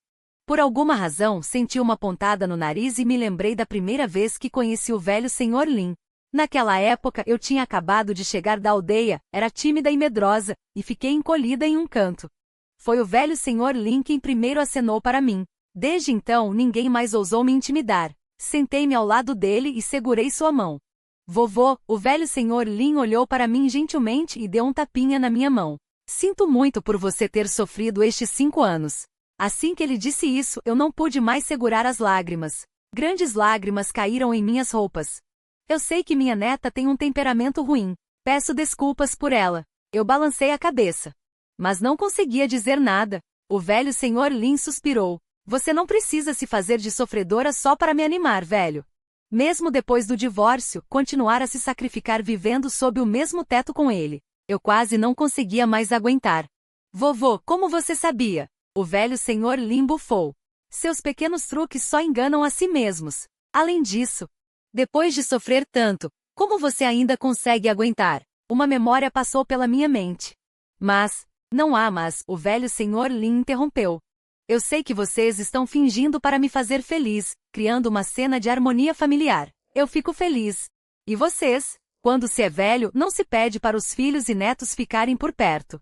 Por alguma razão, senti uma pontada no nariz e me lembrei da primeira vez que conheci o velho senhor Lin. Naquela época eu tinha acabado de chegar da aldeia, era tímida e medrosa, e fiquei encolhida em um canto. Foi o velho senhor Lin quem primeiro acenou para mim. Desde então ninguém mais ousou me intimidar. Sentei-me ao lado dele e segurei sua mão. Vovô, o velho senhor Lin olhou para mim gentilmente e deu um tapinha na minha mão. Sinto muito por você ter sofrido estes 5 anos. Assim que ele disse isso, eu não pude mais segurar as lágrimas. Grandes lágrimas caíram em minhas roupas. Eu sei que minha neta tem um temperamento ruim. Peço desculpas por ela. Eu balancei a cabeça. Mas não conseguia dizer nada. O velho senhor Lin suspirou. Você não precisa se fazer de sofredora só para me animar, velho. Mesmo depois do divórcio, continuar a se sacrificar vivendo sob o mesmo teto com ele. Eu quase não conseguia mais aguentar. Vovô, como você sabia? O velho senhor Lin bufou. Seus pequenos truques só enganam a si mesmos. Além disso, depois de sofrer tanto, como você ainda consegue aguentar? Uma memória passou pela minha mente. Mas, não há mas, o velho senhor Lin interrompeu. Eu sei que vocês estão fingindo para me fazer feliz, criando uma cena de harmonia familiar. Eu fico feliz. E vocês? Quando se é velho, não se pede para os filhos e netos ficarem por perto.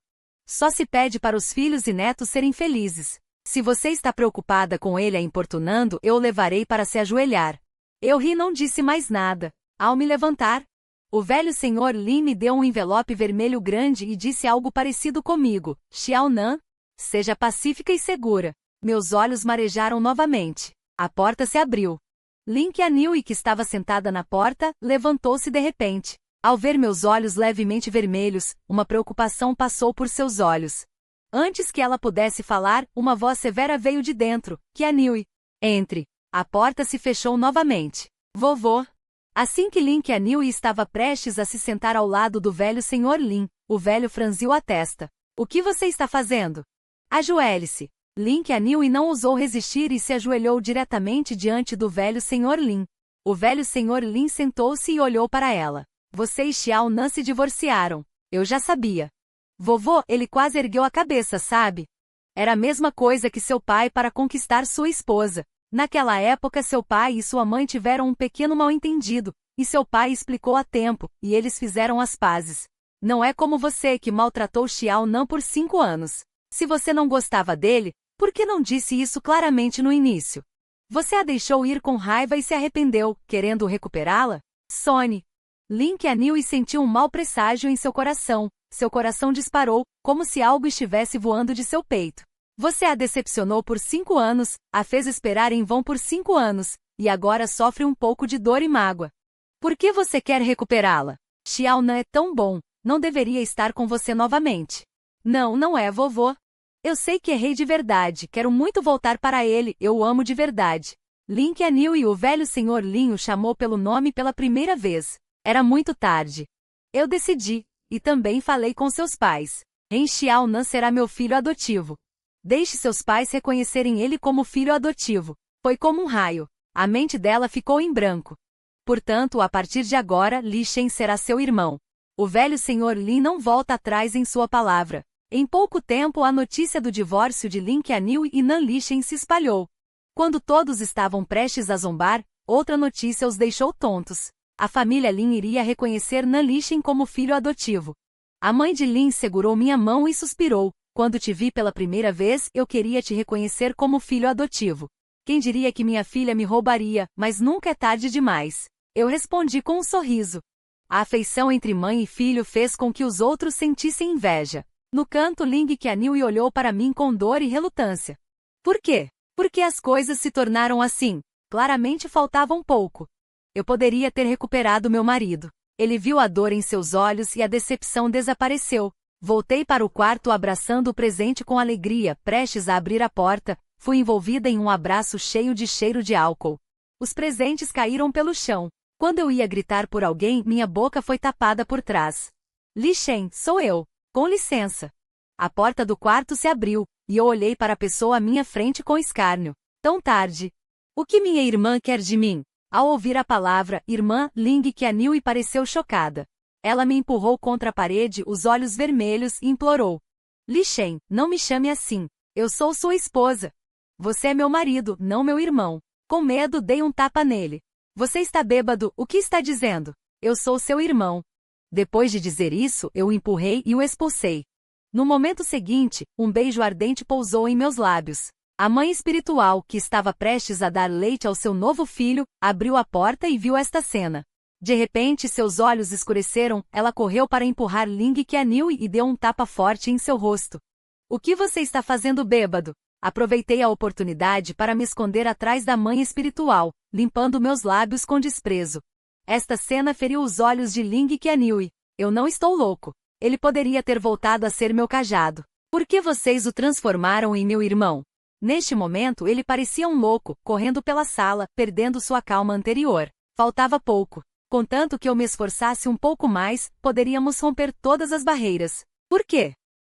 Só se pede para os filhos e netos serem felizes. Se você está preocupada com ele a importunando, eu o levarei para se ajoelhar. Eu ri e não disse mais nada. Ao me levantar, o velho senhor Lin me deu um envelope vermelho grande e disse algo parecido comigo. Xiaonan, seja pacífica e segura. Meus olhos marejaram novamente. A porta se abriu. Lin Qianhui, que estava sentada na porta, levantou-se de repente. Ao ver meus olhos levemente vermelhos, uma preocupação passou por seus olhos. Antes que ela pudesse falar, uma voz severa veio de dentro. Qianhui, entre. A porta se fechou novamente. Vovô. Assim que Lin Qianhui estava prestes a se sentar ao lado do velho senhor Lin, o velho franziu a testa. O que você está fazendo? Ajoelhe-se. Lin Qianhui não ousou resistir e se ajoelhou diretamente diante do velho senhor Lin. O velho senhor Lin sentou-se e olhou para ela. Você e Xiaonan se divorciaram. Eu já sabia. Vovô, ele quase ergueu a cabeça, sabe? Era a mesma coisa que seu pai para conquistar sua esposa. Naquela época seu pai e sua mãe tiveram um pequeno mal-entendido, e seu pai explicou a tempo, e eles fizeram as pazes. Não é como você que maltratou Xiaonan por 5 anos. Se você não gostava dele, por que não disse isso claramente no início? Você a deixou ir com raiva e se arrependeu, querendo recuperá-la? Sony. Lin Qianhui sentiu um mau presságio em seu coração. Seu coração disparou, como se algo estivesse voando de seu peito. Você a decepcionou por 5 anos, a fez esperar em vão por 5 anos, e agora sofre um pouco de dor e mágoa. Por que você quer recuperá-la? Xiaonan é tão bom, não deveria estar com você novamente. Não, não é, vovô. Eu sei que errei de verdade, quero muito voltar para ele, eu o amo de verdade. Lin Qianhui e o velho senhor Lin o chamou pelo nome pela primeira vez. Era muito tarde. Eu decidi, e também falei com seus pais. Ren Xiaonan será meu filho adotivo. Deixe seus pais reconhecerem ele como filho adotivo. Foi como um raio. A mente dela ficou em branco. Portanto, a partir de agora, Li Shen será seu irmão. O velho senhor Lin não volta atrás em sua palavra. Em pouco tempo, a notícia do divórcio de Lin Qianhui e Nan Lishen se espalhou. Quando todos estavam prestes a zombar, outra notícia os deixou tontos. A família Lin iria reconhecer Nan Lishen como filho adotivo. A mãe de Lin segurou minha mão e suspirou. Quando te vi pela primeira vez, eu queria te reconhecer como filho adotivo. Quem diria que minha filha me roubaria, mas nunca é tarde demais. Eu respondi com um sorriso. A afeição entre mãe e filho fez com que os outros sentissem inveja. No canto, Lin Qianhui olhou para mim com dor e relutância. Por quê? Porque as coisas se tornaram assim. Claramente faltava um pouco. Eu poderia ter recuperado meu marido. Ele viu a dor em seus olhos e a decepção desapareceu. Voltei para o quarto abraçando o presente com alegria, prestes a abrir a porta, fui envolvida em um abraço cheio de cheiro de álcool. Os presentes caíram pelo chão. Quando eu ia gritar por alguém, minha boca foi tapada por trás. Li Shen, sou eu. Com licença. A porta do quarto se abriu, e eu olhei para a pessoa à minha frente com escárnio. Tão tarde. O que minha irmã quer de mim? Ao ouvir a palavra, irmã, Lin Qianhui pareceu chocada. Ela me empurrou contra a parede, os olhos vermelhos, e implorou. Li Shen, não me chame assim. Eu sou sua esposa. Você é meu marido, não meu irmão. Com medo, dei um tapa nele. Você está bêbado, o que está dizendo? Eu sou seu irmão. Depois de dizer isso, eu o empurrei e o expulsei. No momento seguinte, um beijo ardente pousou em meus lábios. A mãe espiritual, que estava prestes a dar leite ao seu novo filho, abriu a porta e viu esta cena. De repente, seus olhos escureceram, ela correu para empurrar Lin Qianhui e deu um tapa forte em seu rosto. O que você está fazendo, bêbado? Aproveitei a oportunidade para me esconder atrás da mãe espiritual, limpando meus lábios com desprezo. Esta cena feriu os olhos de Ling Qianhui. Eu não estou louco. Ele poderia ter voltado a ser meu cajado. Por que vocês o transformaram em meu irmão? Neste momento ele parecia um louco, correndo pela sala, perdendo sua calma anterior. Faltava pouco. Contanto que eu me esforçasse um pouco mais, poderíamos romper todas as barreiras. Por quê?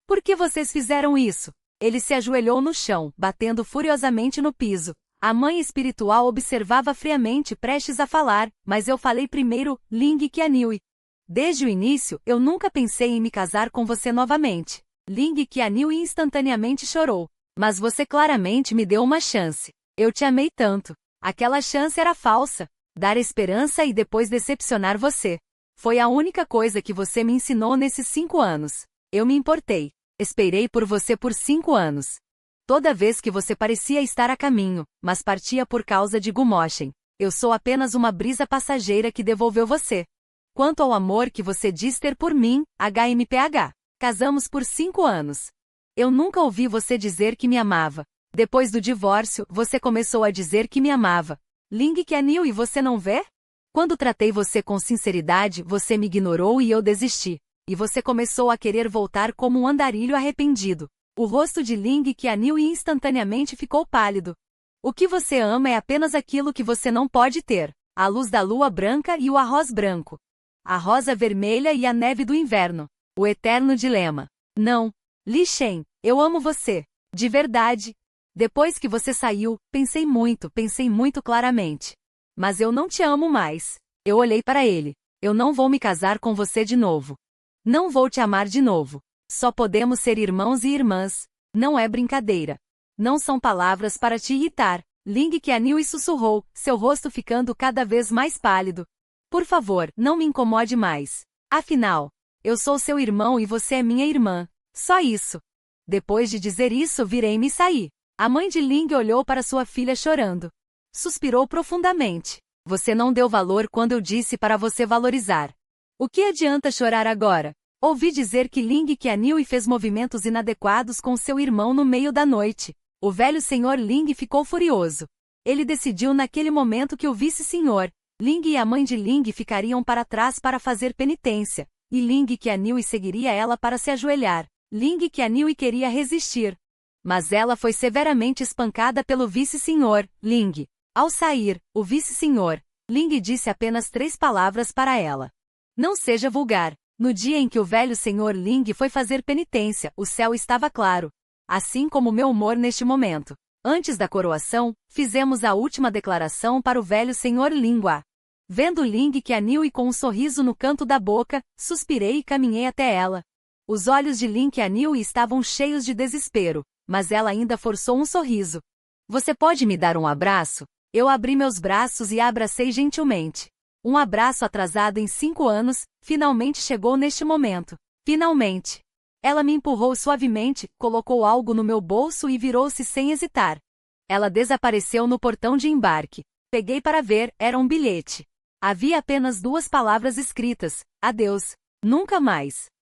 Por que vocês fizeram isso? Ele se ajoelhou no chão, batendo furiosamente no piso. A mãe espiritual observava friamente, prestes a falar, mas eu falei primeiro, Ling Qianhui. Desde o início, eu nunca pensei em me casar com você novamente. Ling Qianhui instantaneamente chorou. Mas você claramente me deu uma chance. Eu te amei tanto. Aquela chance era falsa. Dar esperança e depois decepcionar você. Foi a única coisa que você me ensinou nesses 5 anos. Eu me importei. Esperei por você por 5 anos. Toda vez que você parecia estar a caminho, mas partia por causa de Gumoshen. Eu sou apenas uma brisa passageira que devolveu você. Quanto ao amor que você diz ter por mim, HMPH. Casamos por 5 anos. Eu nunca ouvi você dizer que me amava. Depois do divórcio, você começou a dizer que me amava. Ling Qianhui, você não vê? Quando tratei você com sinceridade, você me ignorou e eu desisti. E você começou a querer voltar como um andarilho arrependido. O rosto de Ling Qianhui instantaneamente ficou pálido. O que você ama é apenas aquilo que você não pode ter. A luz da lua branca e o arroz branco. A rosa vermelha e a neve do inverno. O eterno dilema. Não. Li Shen, eu amo você. De verdade. Depois que você saiu, pensei muito claramente. Mas eu não te amo mais. Eu olhei para ele. Eu não vou me casar com você de novo. Não vou te amar de novo. Só podemos ser irmãos e irmãs. Não é brincadeira. Não são palavras para te irritar. Ling Qianhui sussurrou, seu rosto ficando cada vez mais pálido. Por favor, não me incomode mais. Afinal, eu sou seu irmão e você é minha irmã. Só isso. Depois de dizer isso, virei-me e saí. A mãe de Ling olhou para sua filha chorando. Suspirou profundamente. Você não deu valor quando eu disse para você valorizar. O que adianta chorar agora? Ouvi dizer que Ling Qianhui fez movimentos inadequados com seu irmão no meio da noite. O velho senhor Ling ficou furioso. Ele decidiu naquele momento que o vice-senhor, Ling e a mãe de Ling ficariam para trás para fazer penitência, e Ling Qianhui seguiria ela para se ajoelhar. Ling Qianhui queria resistir. Mas ela foi severamente espancada pelo vice-senhor, Ling. Ao sair, o vice-senhor, Ling disse apenas 3 palavras para ela. Não seja vulgar. No dia em que o velho senhor Ling foi fazer penitência, o céu estava claro. Assim como meu humor neste momento. Antes da coroação, fizemos a última declaração para o velho senhor Lingua. Vendo Ling Qianhui com um sorriso no canto da boca, suspirei e caminhei até ela. Os olhos de Ling Qianhui estavam cheios de desespero, mas ela ainda forçou um sorriso. Você pode me dar um abraço? Eu abri meus braços e a abracei gentilmente. Um abraço atrasado em 5 anos, finalmente chegou neste momento. Finalmente. Ela me empurrou suavemente, colocou algo no meu bolso e virou-se sem hesitar. Ela desapareceu no portão de embarque. Peguei para ver, era um bilhete. Havia apenas 2 palavras escritas: adeus, nunca mais.